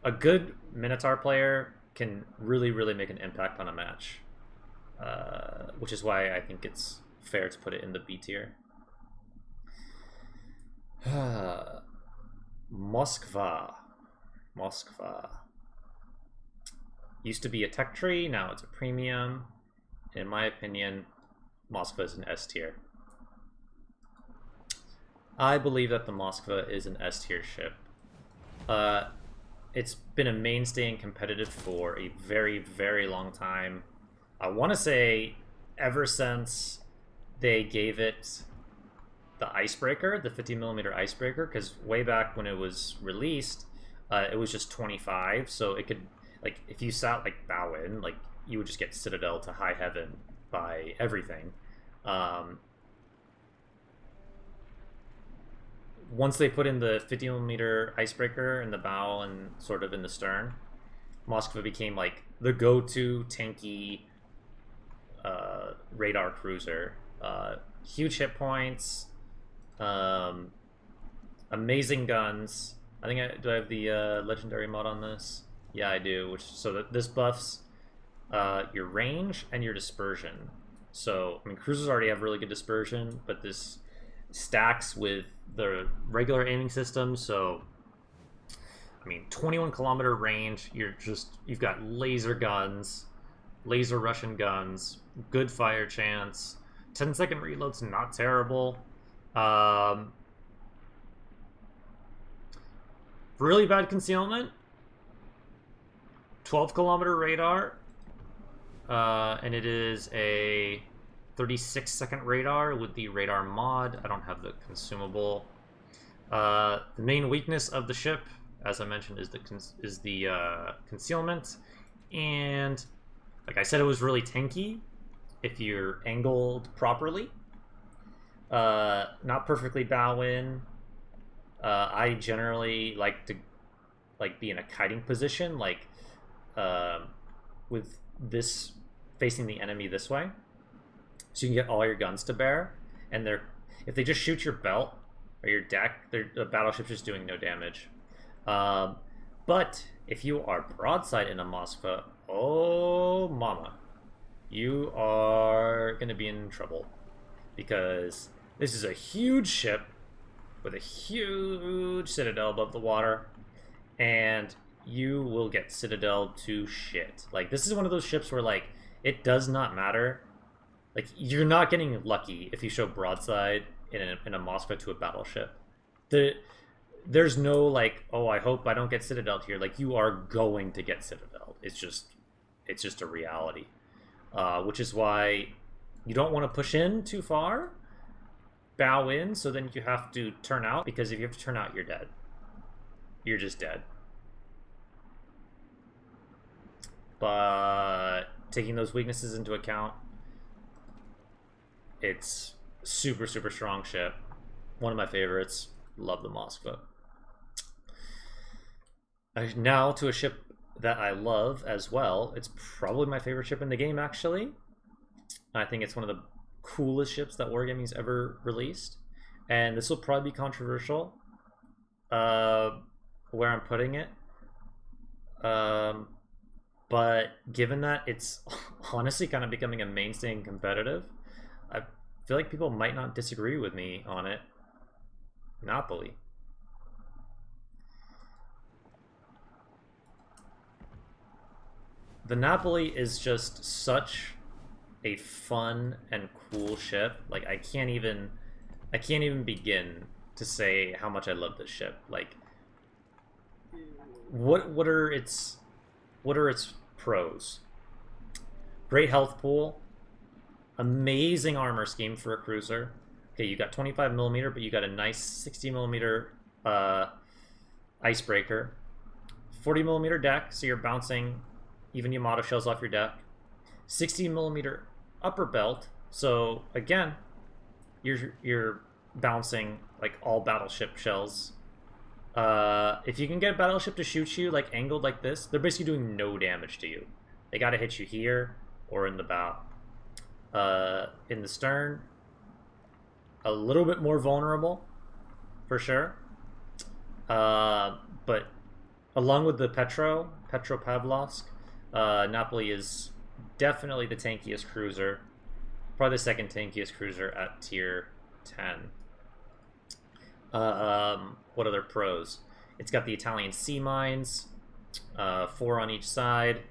a good Minotaur player can really, really make an impact on a match, which is why I think it's fair to put it in the B tier. Moskva. Used to be a tech tree, now it's a premium. In my opinion, Moskva is an S tier. I believe that the Moskva is an S tier ship. It's been a mainstay in competitive for a very, very long time. I want to say ever since they gave it the icebreaker, the 50mm icebreaker, because way back when it was released, it was just 25, so it could, like, if you sat like bow in, like, you would just get Citadel to high heaven by everything. Once they put in the 50mm icebreaker in the bow and sort of in the stern, Moskva became like the go-to tanky radar cruiser. Huge hit points, amazing guns. I think do I have the legendary mod on this? Yeah, I do. Which so that this buffs your range and your dispersion. So I mean, cruisers already have really good dispersion, but this stacks with the regular aiming system. So I mean, 21-kilometer range. You've got laser guns, laser Russian guns, good fire chance. 10-second reload's not terrible. Really bad concealment. 12-kilometer radar. And it is a 36-second radar with the radar mod. I don't have the consumable. The main weakness of the ship, as I mentioned, is the concealment. And like I said, it was really tanky if you're angled properly. Not perfectly bow in. I generally like to be in a kiting position, like with this facing the enemy this way, so you can get all your guns to bear. And if they just shoot your belt or your deck, the battleship's just doing no damage. But if you are broadside in a Moskva, oh mama, you are gonna be in trouble, because this is a huge ship with a huge citadel above the water, and you will get Citadel to shit. Like, this is one of those ships where, like, it does not matter. Like, you're not getting lucky if you show broadside in a Moskva to a battleship. There's no, like, oh, I hope I don't get Citadel here. Like, you are going to get Citadel. It's just a reality. Which is why you don't want to push in too far. Bow in, so then you have to turn out, because if you have to turn out, you're dead. You're just dead. But taking those weaknesses into account, it's super, super strong ship. One of my favorites. Love the Moskva. Now to a ship that I love as well. It's probably my favorite ship in the game, actually. I think it's one of the coolest ships that Wargaming's ever released. And this will probably be controversial, where I'm putting it. But given that it's honestly kind of becoming a mainstay in competitive, I feel like people might not disagree with me on it. Napoli. The Napoli is just such a fun and cool ship. Like, I can't even begin to say how much I love this ship. Like, what are its pros? Great health pool. Amazing armor scheme for a cruiser. Okay, you got 25 millimeter, but you got a nice 60 millimeter icebreaker. 40 millimeter deck, so you're bouncing even Yamato shells off your deck. 60 millimeter upper belt, so again, you're bouncing like all battleship shells. If you can get a battleship to shoot you like angled like this, they're basically doing no damage to you. They gotta hit you here or in the bow. In the stern, a little bit more vulnerable, for sure. But along with the Petropavlovsk, Napoli is definitely the tankiest cruiser. Probably the second tankiest cruiser at tier 10. What other pros? It's got the Italian sea mines, 4 on each side.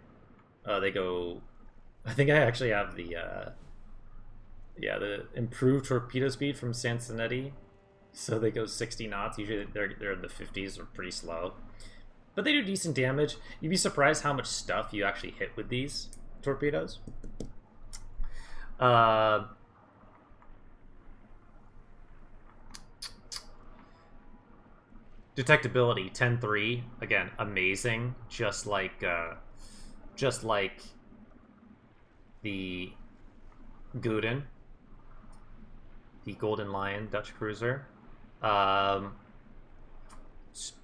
They go... I think I actually have the improved torpedo speed from Sansonetti. So they go 60 knots. Usually they're in the 50s, or pretty slow. But they do decent damage. You'd be surprised how much stuff you actually hit with these torpedoes. Detectability 10-3, again, amazing. Just like the Guden, the Golden Lion Dutch cruiser.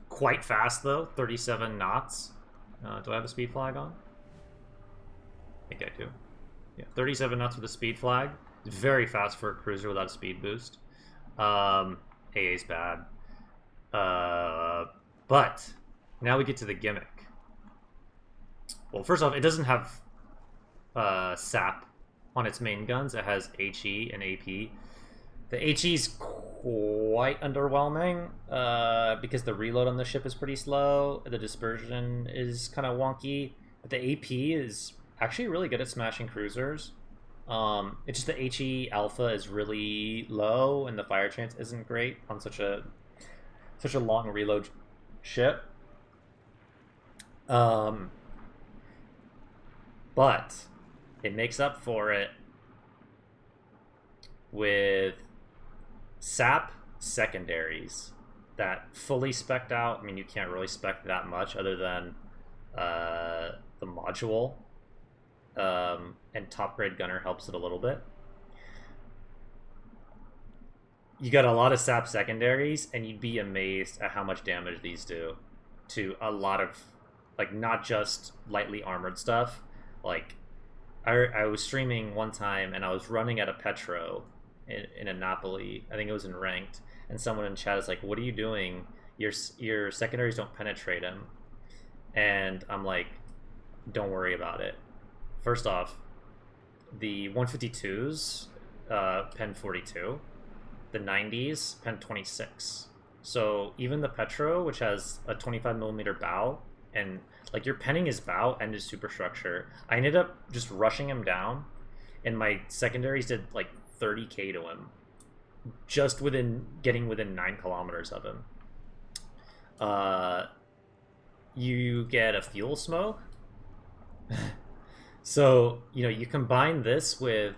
Quite fast though, 37 knots. Do I have a speed flag on? I think I do. Yeah, 37 knots with a speed flag. Very fast for a cruiser without a speed boost. AA's bad. But now we get to the gimmick. Well, first off, it doesn't have SAP on its main guns. It has HE and AP. The HE's quite underwhelming because the reload on the ship is pretty slow. The dispersion is kind of wonky. But the AP is actually really good at smashing cruisers. It's just the HE alpha is really low, and the fire chance isn't great on such a long reload ship. But it makes up for it with SAP secondaries that fully spec'd out. I mean, you can't really spec that much other than the module, and top grade gunner helps it a little bit. You got a lot of SAP secondaries, and you'd be amazed at how much damage these do to a lot of, like, not just lightly armored stuff. Like, I was streaming one time, and I was running at a Petro in a Napoli. I think it was in ranked, and someone in chat is like, "What are you doing? Your secondaries don't penetrate him." And I'm like, "Don't worry about it." First off, the 152s, pen 42. The 90s, pen 26. So even the Petro, which has a 25mm bow, and like you're penning his bow and his superstructure, I ended up just rushing him down, and my secondaries did like 30k to him, just getting within 9 kilometers of him. You get a fuel smoke. So, you combine this with,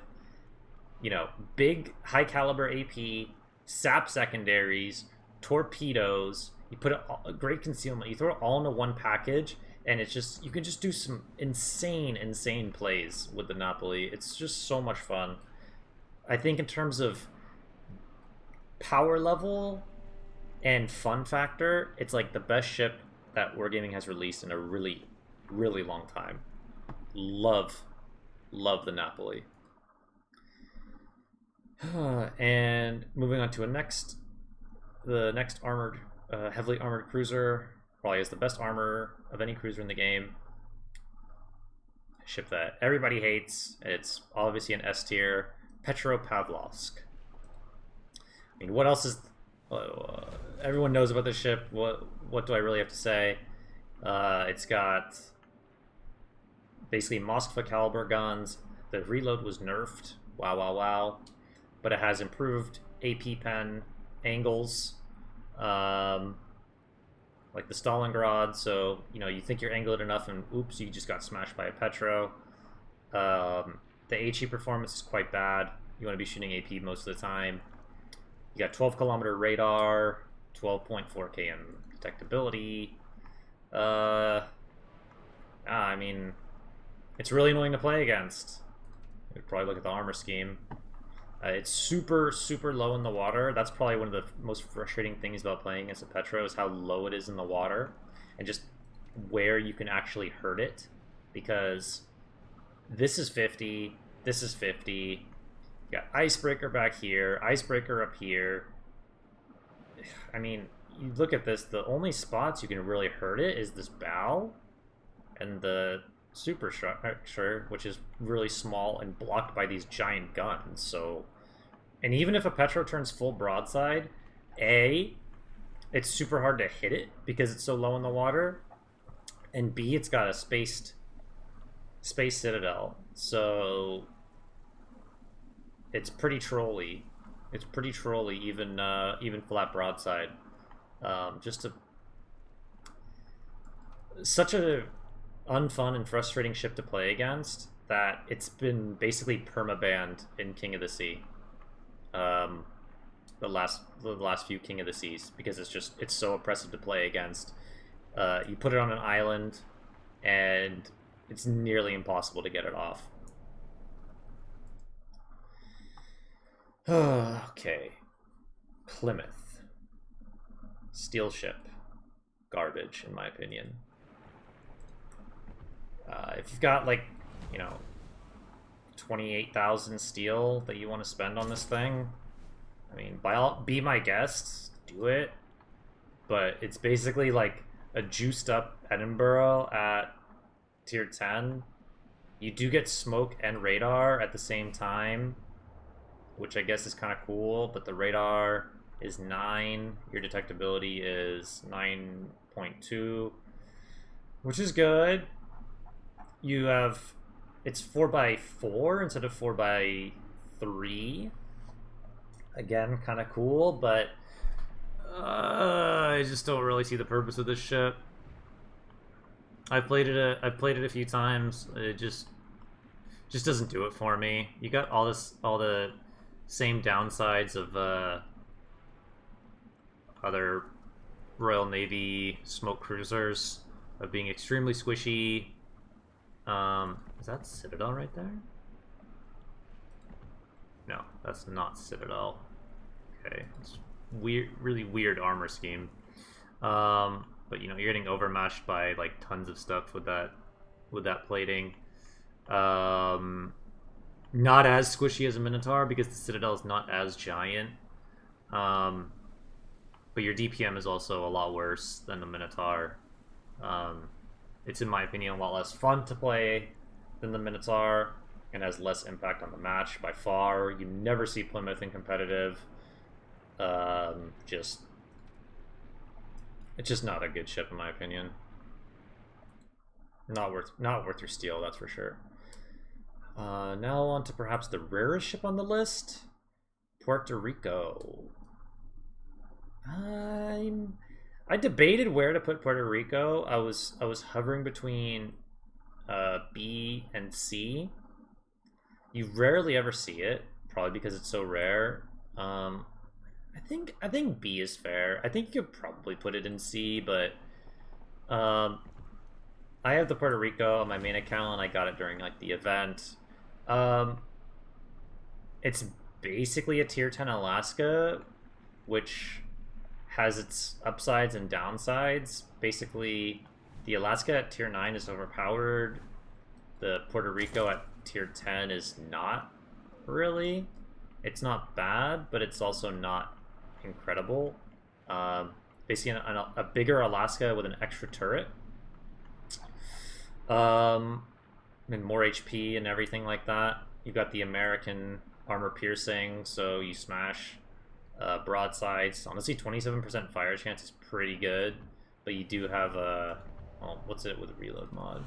big high caliber AP, SAP secondaries, torpedoes, you put a great concealment, you throw it all into one package, and it's just, you can just do some insane plays with the Napoli. It's just so much fun. I think in terms of power level and fun factor, it's like the best ship that Wargaming has released in a really, really long time. Love the Napoli. And moving on to the next armored, heavily armored cruiser. Probably has the best armor of any cruiser in the game. A ship that everybody hates. It's obviously an S tier. Petropavlovsk. I mean, what else is... everyone knows about this ship. What do I really have to say? It's got basically Moskva caliber guns. The reload was nerfed. Wow. But it has improved AP pen angles, like the Stalingrad. So you think you're angled enough, and oops, you just got smashed by a Petro. the HE performance is quite bad. You want to be shooting AP most of the time. You got 12-kilometer radar, 12.4 km detectability. I mean, it's really annoying to play against. You'd probably look at the armor scheme. It's super, super low in the water. That's probably one of the most frustrating things about playing against a Petro is how low it is in the water and just where you can actually hurt it. Because this is 50, this is 50. You got icebreaker back here, icebreaker up here. I mean, you look at this, the only spots you can really hurt it is this bow and the superstructure, which is really small and blocked by these giant guns. So, and even if a Petro turns full broadside, A, it's super hard to hit it because it's so low in the water, and B, it's got a space citadel, so it's pretty trolly. It's pretty trolly, even flat broadside. Such a unfun and frustrating ship to play against that it's been basically perma-banned in King of the Sea. The last few King of the Seas, because it's so oppressive to play against. You put it on an island and it's nearly impossible to get it off. Okay. Plymouth. Steel ship. Garbage, in my opinion. If you've got, like, 28,000 steel that you want to spend on this thing, I mean, be my guest, do it. But it's basically like a juiced up Edinburgh at tier 10. You do get smoke and radar at the same time, which I guess is kind of cool, but the radar is 9, your detectability is 9.2, which is good. You have, it's 4x4 instead of 4x3. Again, kind of cool, but I just don't really see the purpose of this ship. I've played it a few times. It just doesn't do it for me. You got all the same downsides of other Royal Navy smoke cruisers, of being extremely squishy. Is that Citadel right there? No, that's not Citadel. Okay, it's weird, really weird armor scheme. But you're getting overmatched by like tons of stuff with that plating. Not as squishy as a Minotaur because the Citadel is not as giant. But your DPM is also a lot worse than the Minotaur. It's, in my opinion, a lot less fun to play than the Minotaur and has less impact on the match by far. You never see Plymouth in competitive. It's just not a good ship, in my opinion. Not worth your steel, that's for sure. Now on to perhaps the rarest ship on the list, Puerto Rico. I debated where to put Puerto Rico. I was hovering between B and C. You rarely ever see it, probably because it's so rare. I think B is fair. I think you could probably put it in C, but I have the Puerto Rico on my main account, and I got it during like the event. It's basically a tier 10 Alaska, which has its upsides and downsides. Basically, the Alaska at tier 9 is overpowered. The Puerto Rico at tier 10 is not really. It's not bad, but it's also not incredible. Basically, a bigger Alaska with an extra turret. And more HP and everything like that. You've got the American armor piercing, so you smash broadsides. Honestly, 27% fire chance is pretty good, but you do have a... Oh, what's it with a reload mod?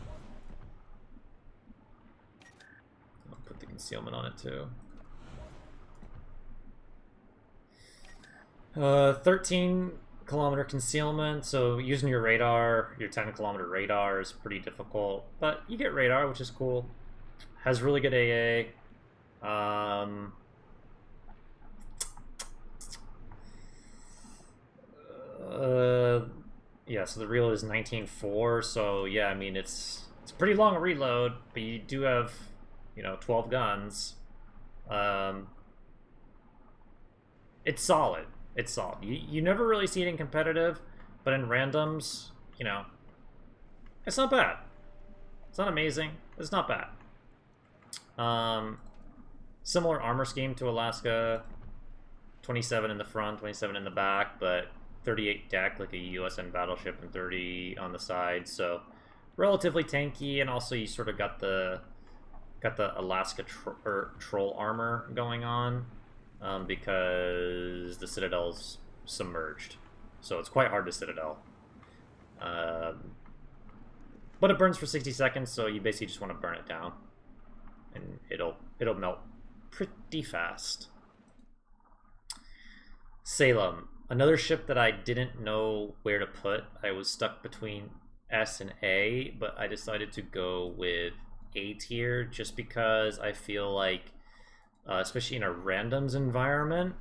I'll put the concealment on it too. 13-kilometer concealment, so using your radar, your 10-kilometer radar is pretty difficult, but you get radar, which is cool. has really good AA. Yeah, so the reel is 19.4, so yeah, I mean it's pretty long reload, but you do have, 12 guns. It's solid. It's solid. You never really see it in competitive, but in randoms, it's not bad. It's not amazing. It's not bad. Similar armor scheme to Alaska. 27 in the front, 27 in the back, but 38 deck like a USN battleship and 30 on the side. So relatively tanky, and also you sort of got the Alaska troll armor going on, because the Citadel's submerged, so it's quite hard to Citadel. But it burns for 60 seconds, so you basically just want to burn it down, and it'll melt pretty fast. Salem, another ship that I didn't know where to put. I was stuck between S and A, but I decided to go with A tier just because I feel like, especially in a randoms environment,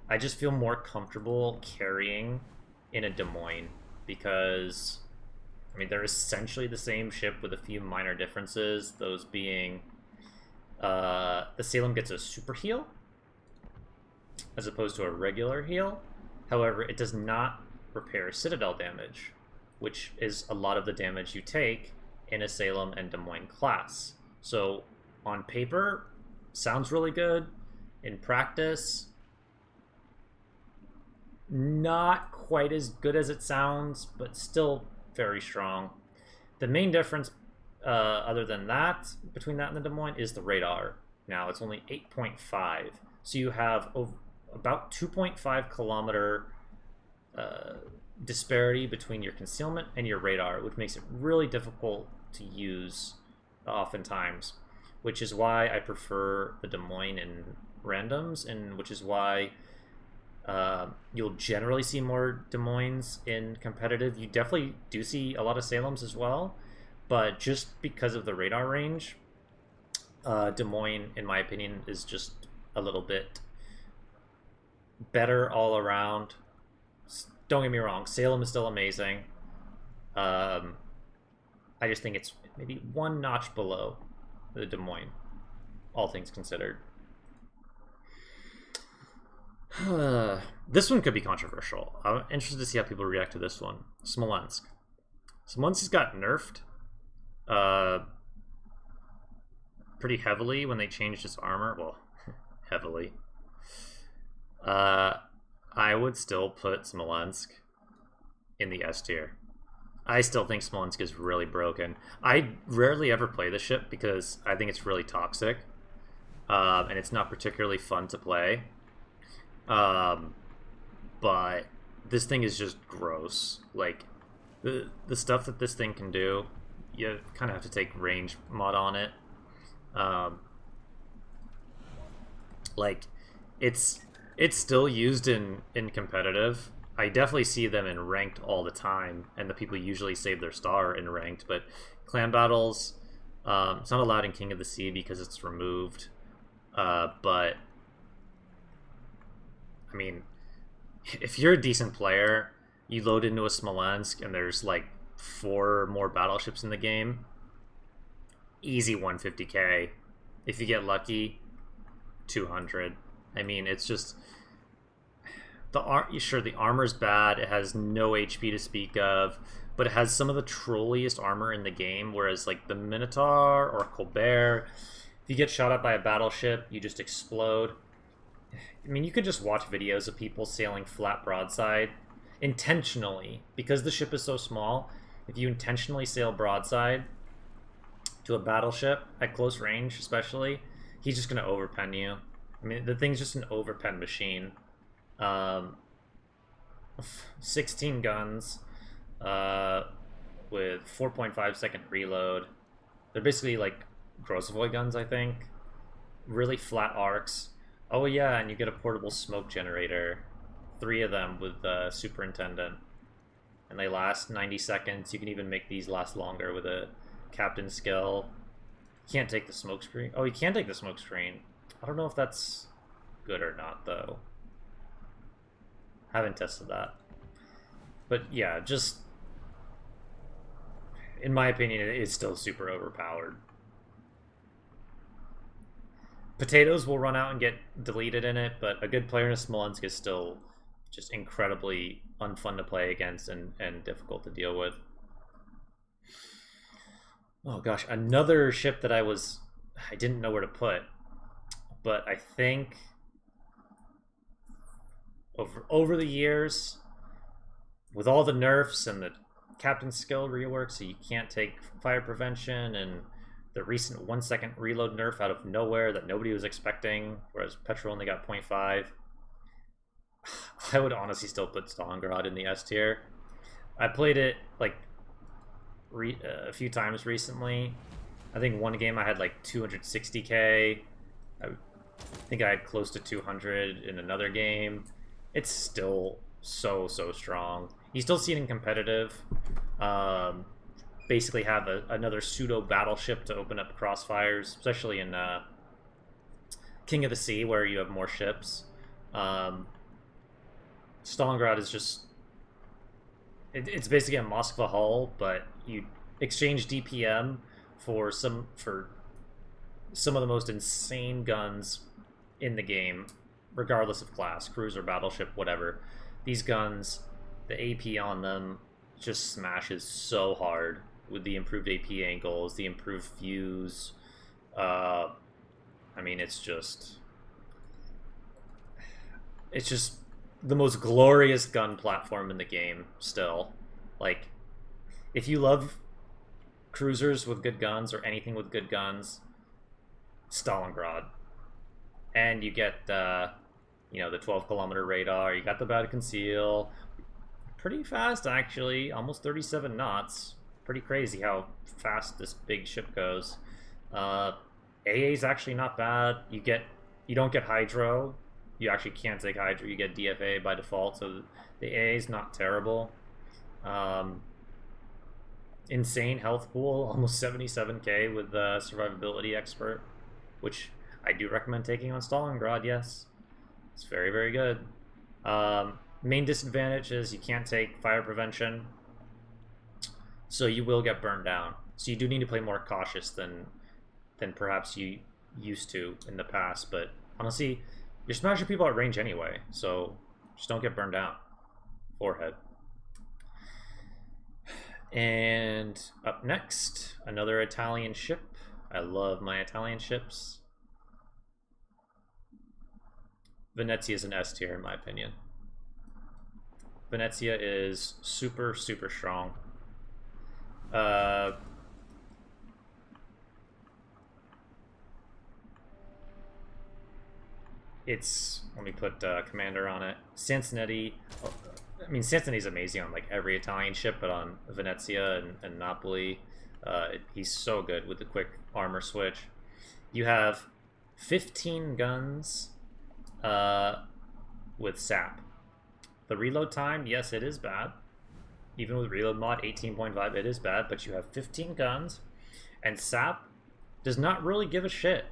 I just feel more comfortable carrying in a Des Moines, because I mean they're essentially the same ship with a few minor differences, those being the Salem gets a super heal as opposed to a regular heal. However, it does not repair Citadel damage, which is a lot of the damage you take in a Salem and Des Moines class. So on paper, sounds really good. In practice, not quite as good as it sounds, but still very strong. The main difference, other than that, between that and the Des Moines, is the radar. Now, it's only 8.5, so you have about 2.5 kilometer disparity between your concealment and your radar, which makes it really difficult to use oftentimes, which is why I prefer the Des Moines in randoms, and which is why you'll generally see more Des Moines in competitive. You definitely do see a lot of Salems as well, but just because of the radar range, Des Moines, in my opinion, is just a little bit better all around. Don't get me wrong, Salem is still amazing. I just think it's maybe one notch below the Des Moines, all things considered. This one could be controversial. I'm interested to see how people react to this one. Smolensk. Smolensk got nerfed pretty heavily when they changed its armor. Well, heavily. I would still put Smolensk in the S tier. I still think Smolensk is really broken. I rarely ever play the ship because I think it's really toxic, and it's not particularly fun to play. But this thing is just gross. Like, the stuff that this thing can do, you kind of have to take range mod on it. Like, it's still used in competitive. I definitely see them in ranked all the time, and the people usually save their star in ranked, but clan battles, it's not allowed in King of the Sea because it's removed. But I mean, if you're a decent player, you load into a Smolensk and there's like 4 more battleships in the game, easy 150k. If you get lucky, 200. I mean, it's just the armor's bad. It has no HP to speak of, but it has some of the trolliest armor in the game. Whereas like the Minotaur or Colbert, if you get shot at by a battleship, you just explode. I mean, you could just watch videos of people sailing flat broadside intentionally, because the ship is so small. If you intentionally sail broadside to a battleship at close range, especially, he's just gonna overpen you. I mean, the thing's just an overpen machine. 16 guns with 4.5 second reload. They're basically like Grosvoy guns, I think. Really flat arcs. Oh yeah, and you get a portable smoke generator. 3 of them with Superintendent. And they last 90 seconds. You can even make these last longer with a captain skill. Can't take the smoke screen. Oh, you can take the smoke screen. I don't know if that's good or not, though. Haven't tested that. But yeah, just in my opinion, it's still super overpowered. Potatoes will run out and get deleted in it, but a good player in a Smolensk is still just incredibly unfun to play against and difficult to deal with. Oh gosh, another ship that I didn't know where to put, but I think over the years, with all the nerfs and the captain skill rework, so you can't take fire prevention, and the recent 1 second reload nerf out of nowhere that nobody was expecting, whereas Petro only got 0.5. I would honestly still put Stalingrad in the S tier. I played it like a few times recently. I think one game I had like 260k. I think I had close to 200 in another game. It's still so strong. You still see it in competitive. Basically have another pseudo battleship to open up crossfires, especially in King of the Sea, where you have more ships. Stalingrad is just... It's basically a Moskva hull, but you exchange DPM for some of the most insane guns in the game, regardless of class, cruiser, battleship, whatever. These guns, the AP on them just smashes so hard with the improved AP angles, the improved fuse. I mean, it's just the most glorious gun platform in the game still. Like, if you love cruisers with good guns or anything with good guns, Stalingrad. And you get the 12-kilometer radar, you got the bow to conceal. Pretty fast, actually, almost 37 knots. Pretty crazy how fast this big ship goes. AA is actually not bad. You don't get hydro. You actually can't take hydro. You get DFA by default, so the AA is not terrible. Insane health pool, almost 77k with survivability expert, which I do recommend taking on Stalingrad. Yes, it's very, very good. Main disadvantage is you can't take fire prevention, so you will get burned down. So you do need to play more cautious than perhaps you used to in the past. But honestly, you're smashing people at range anyway, so just don't get burned down. Forehead. And up next, another Italian ship. I love my Italian ships. Venezia is an S tier in my opinion. Venezia is super strong. Let me put commander on it. Sansonetti. I mean, Sansonetti's amazing on like every Italian ship, but on Venezia and Napoli, he's so good with the quick armor switch. You have 15 guns with sap. The reload time, yes, it is bad. Even with reload mod 18.5, it is bad, but you have 15 guns, and sap does not really give a shit.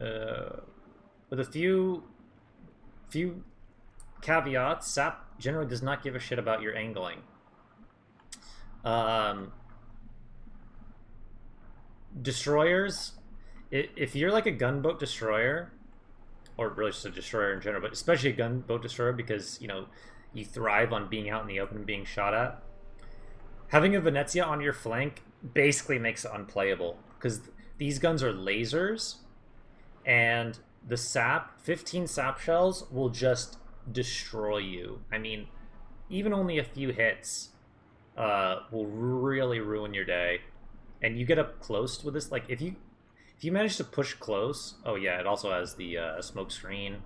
With a few caveats, sap generally does not give a shit about your angling. Destroyers, if you're like a gunboat destroyer, or really just a destroyer in general, but especially a gunboat destroyer because, you thrive on being out in the open and being shot at, having a Venezia on your flank basically makes it unplayable, because these guns are lasers, and the sap, 15 sap shells will just destroy you. I mean, even only a few hits will really ruin your day. And you get up close with this, like if you manage to push close, oh yeah, it also has the smoke screen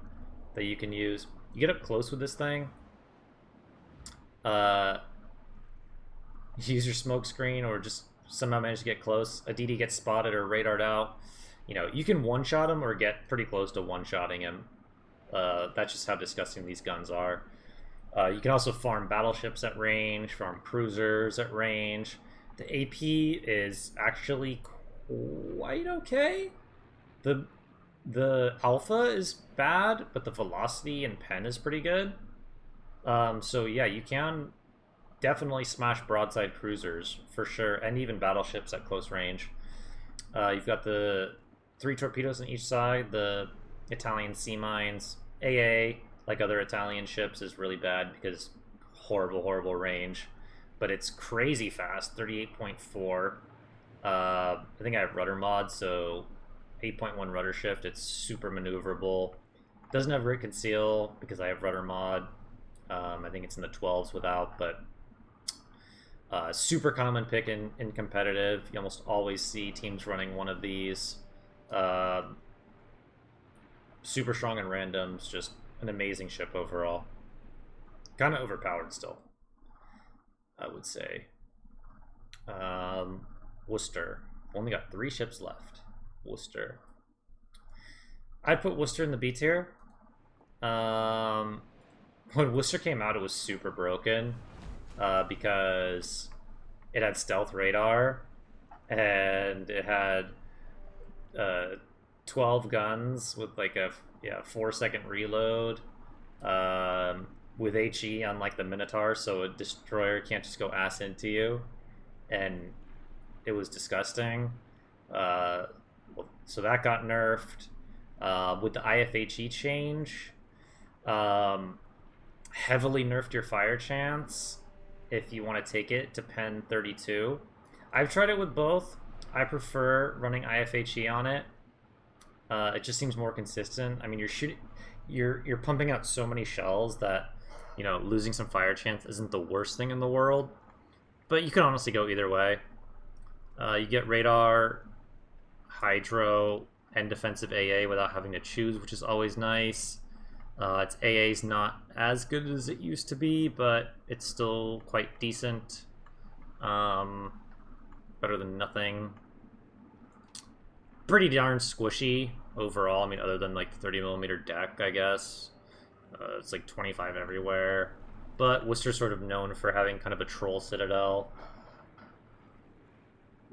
that you can use. You get up close with this thing, use your smoke screen or just somehow manage to get close. A DD gets spotted or radared out. You can one-shot him or get pretty close to one-shotting him. That's just how disgusting these guns are. You can also farm battleships at range, farm cruisers at range. The AP is actually quite okay. The alpha is bad, but the velocity and pen is pretty good. So yeah, you can definitely smash broadside cruisers for sure, and even battleships at close range. You've got the 3 torpedoes on each side, the Italian sea mines. AA, like other Italian ships, is really bad because horrible range, but it's crazy fast, 38.4. I think I have rudder mod, so 8.1 rudder shift. It's super maneuverable. Doesn't have great conceal because I have rudder mod. I think it's in the 12s without, but super common pick in competitive. You almost always see teams running one of these. Super strong in randoms, just an amazing ship overall. Kind of overpowered still, I would say. Worcester. Only got 3 ships left. Worcester. I'd put Worcester in the B tier. When Worcester came out, it was super broken because it had stealth radar and it had 12 guns with like a 4-second reload with HE on like the Minotaur, so a destroyer can't just go ass into you, and it was disgusting. So that got nerfed with the IFHE change. Heavily nerfed your fire chance if you want to take it to pen 32. I've tried it with both. I prefer running IFHE on it. It just seems more consistent. I mean, you're pumping out so many shells that, you know, losing some fire chance isn't the worst thing in the world. But you can honestly go either way. You get radar, hydro, and defensive AA without having to choose, which is always nice. Its AA is not as good as it used to be, but it's still quite decent. Better than nothing. Pretty darn squishy overall. I mean, other than like the 30mm deck, I guess. It's like 25 everywhere. But Worcester's sort of known for having kind of a troll citadel.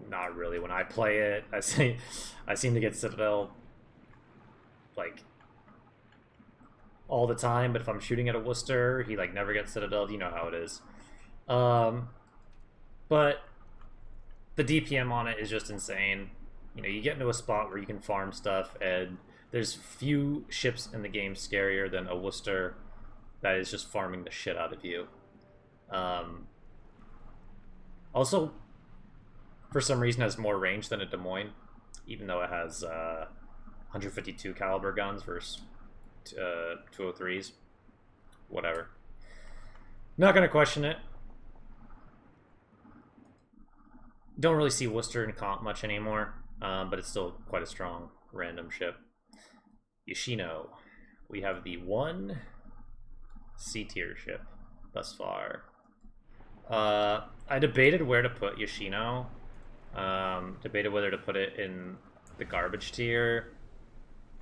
Not really when I play it. I seem to get citadel like all the time, but if I'm shooting at a Worcester, he like never gets citadel. You know how it is. But the DPM on it is just insane. You know, you get into a spot where you can farm stuff, and there's few ships in the game scarier than a Worcester that is just farming the shit out of you. Also, for some reason, has more range than a Des Moines, even though it has 152 caliber guns versus 203s. Whatever. Not gonna question it. Don't really see Worcester in comp much anymore, but it's still quite a strong random ship. Yoshino. We have the 1 C-tier ship thus far. I debated where to put Yoshino. Debated whether to put it in the garbage tier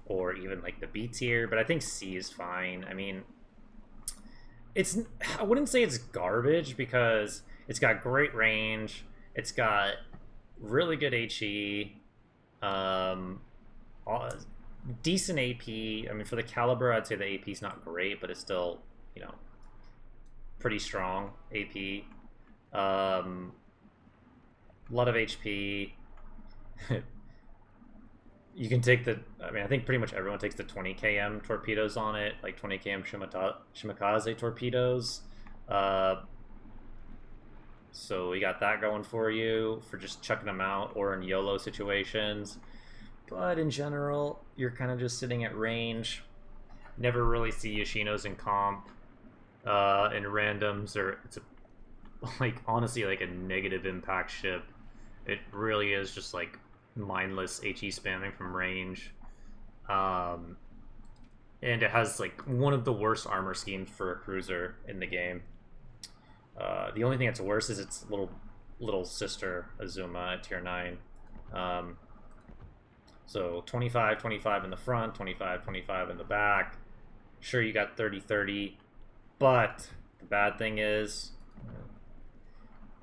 or even like the B tier, but I think C is fine. I mean, I wouldn't say it's garbage because it's got great range. It's got really good HE, decent AP. I mean, for the caliber, I'd say the AP is not great, but it's still, you know, pretty strong AP. A lot of HP. You can take I mean, I think pretty much everyone takes the 20 km torpedoes on it, like 20 km Shimakaze torpedoes. So we got that going for you for just chucking them out or in YOLO situations. But in general, you're kind of just sitting at range. Never really see Yoshinos in comp, in randoms, or it's like honestly like a negative impact ship. It really is just like mindless HE spamming from range. And it has like one of the worst armor schemes for a cruiser in the game. The only thing that's worse is its little sister Azuma at tier 9. So 25, 25 in the front, 25, 25 in the back. Sure, you got 30, 30, but the bad thing is,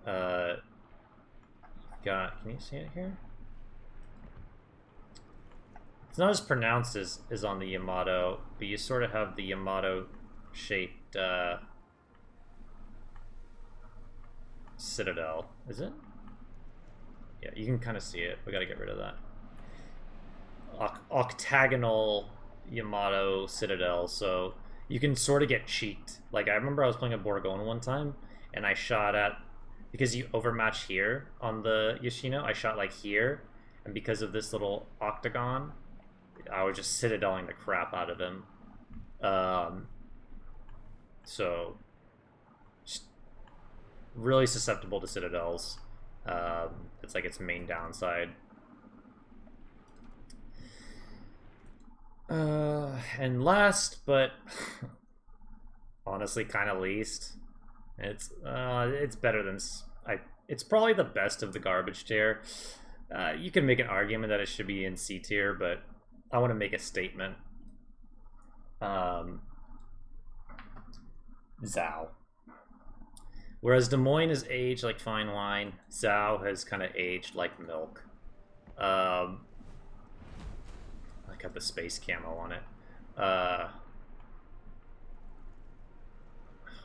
can you see it here? not as pronounced as on the Yamato, but you sort of have the Yamato-shaped citadel. Is it? Yeah, you can kind of see it. We gotta get rid of that. Octagonal Yamato citadel, so you can sort of get cheeked. Like, I remember I was playing a Borgone one time, and I shot at... Because you overmatch here on the Yoshino, I shot, like, here, and because of this little octagon, I was just citadeling the crap out of him. So, just really susceptible to citadels. It's like its main downside. And last, but honestly kind of least, it's better than... It's probably the best of the garbage tier. You can make an argument that it should be in C tier, but I want to make a statement. Zao. Whereas Des Moines is aged like fine wine, Zao has kind of aged like milk. I got the space camo on it. I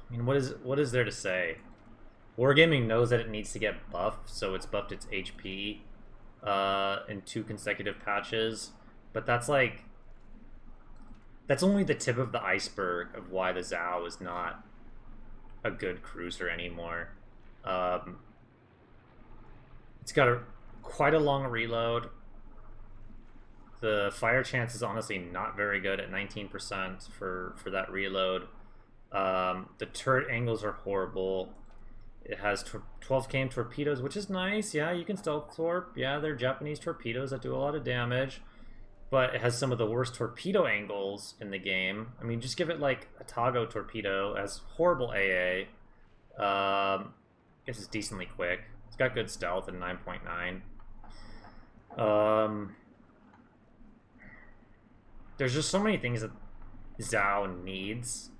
mean, what is there to say? Wargaming knows that it needs to get buffed, so it's buffed its HP in 2 consecutive patches. But that's like... That's only the tip of the iceberg of why the Zao is not a good cruiser anymore. It's got quite a long reload. The fire chance is honestly not very good at 19% for that reload. The turret angles are horrible. It has 12 km torpedoes, which is nice. Yeah, you can stealth torp. Yeah, they're Japanese torpedoes that do a lot of damage. But it has some of the worst torpedo angles in the game. I mean, just give it like a Tago torpedo. It has horrible AA. I guess it's decently quick. It's got good stealth at 9.9. There's just so many things that Zao needs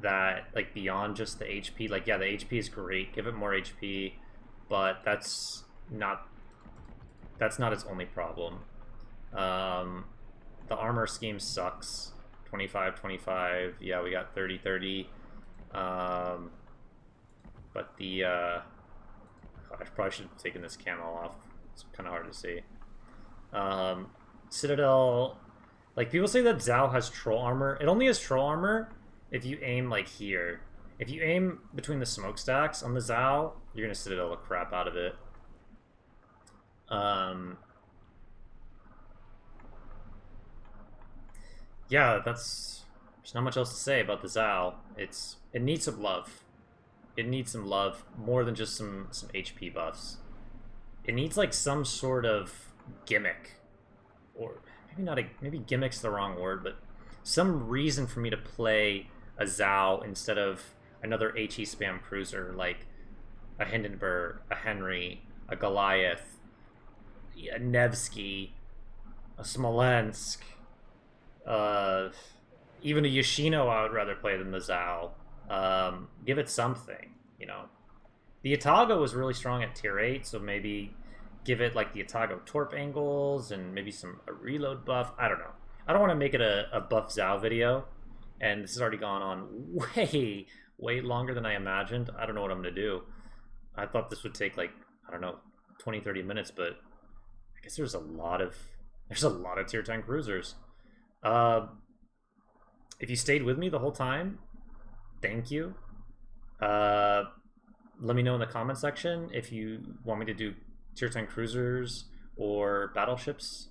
that, like, beyond just the HP. Like, yeah, the HP is great. Give it more HP, but that's not its only problem. The armor scheme sucks. 25-25. Yeah, we got 30-30. But the I probably should have taken this camo off. It's kind of hard to see. Citadel, like, people say that Zao has troll armor. It only has troll armor if you aim like here. If you aim between the smokestacks on the Zao, you're gonna Citadel the crap out of it. Yeah, there's not much else to say about the Zao. It needs some love. It needs some love more than just some HP buffs. It needs like some sort of gimmick, or maybe gimmick's the wrong word, but some reason for me to play a Zao instead of another HE spam cruiser like a Hindenburg, a Henry, a Goliath, a Nevsky, a Smolensk, even a Yoshino I would rather play than the Zao. Give it something, you know. The Atago was really strong at tier 8, so maybe give it like the Atago torp angles and maybe a reload buff. I don't know. I don't want to make it a buff Zao video, and this has already gone on way longer than I imagined. I don't know what I'm going to do. I thought this would take like, I don't know, 20-30 minutes, but I guess there's a lot of tier 10 cruisers. If you stayed with me the whole time, thank you. Let me know in the comment section if you want me to do tier 10 cruisers or battleships.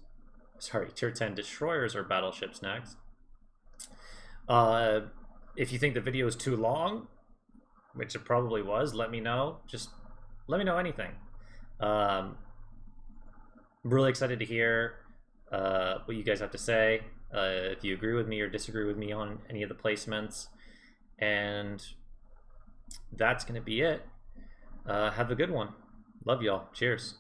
Sorry, tier 10 destroyers or battleships next. If you think the video is too long, which it probably was, let me know. Just let me know anything. I'm really excited to hear what you guys have to say. If you agree with me or disagree with me on any of the placements. And that's going to be it. Have a good one. Love y'all. Cheers.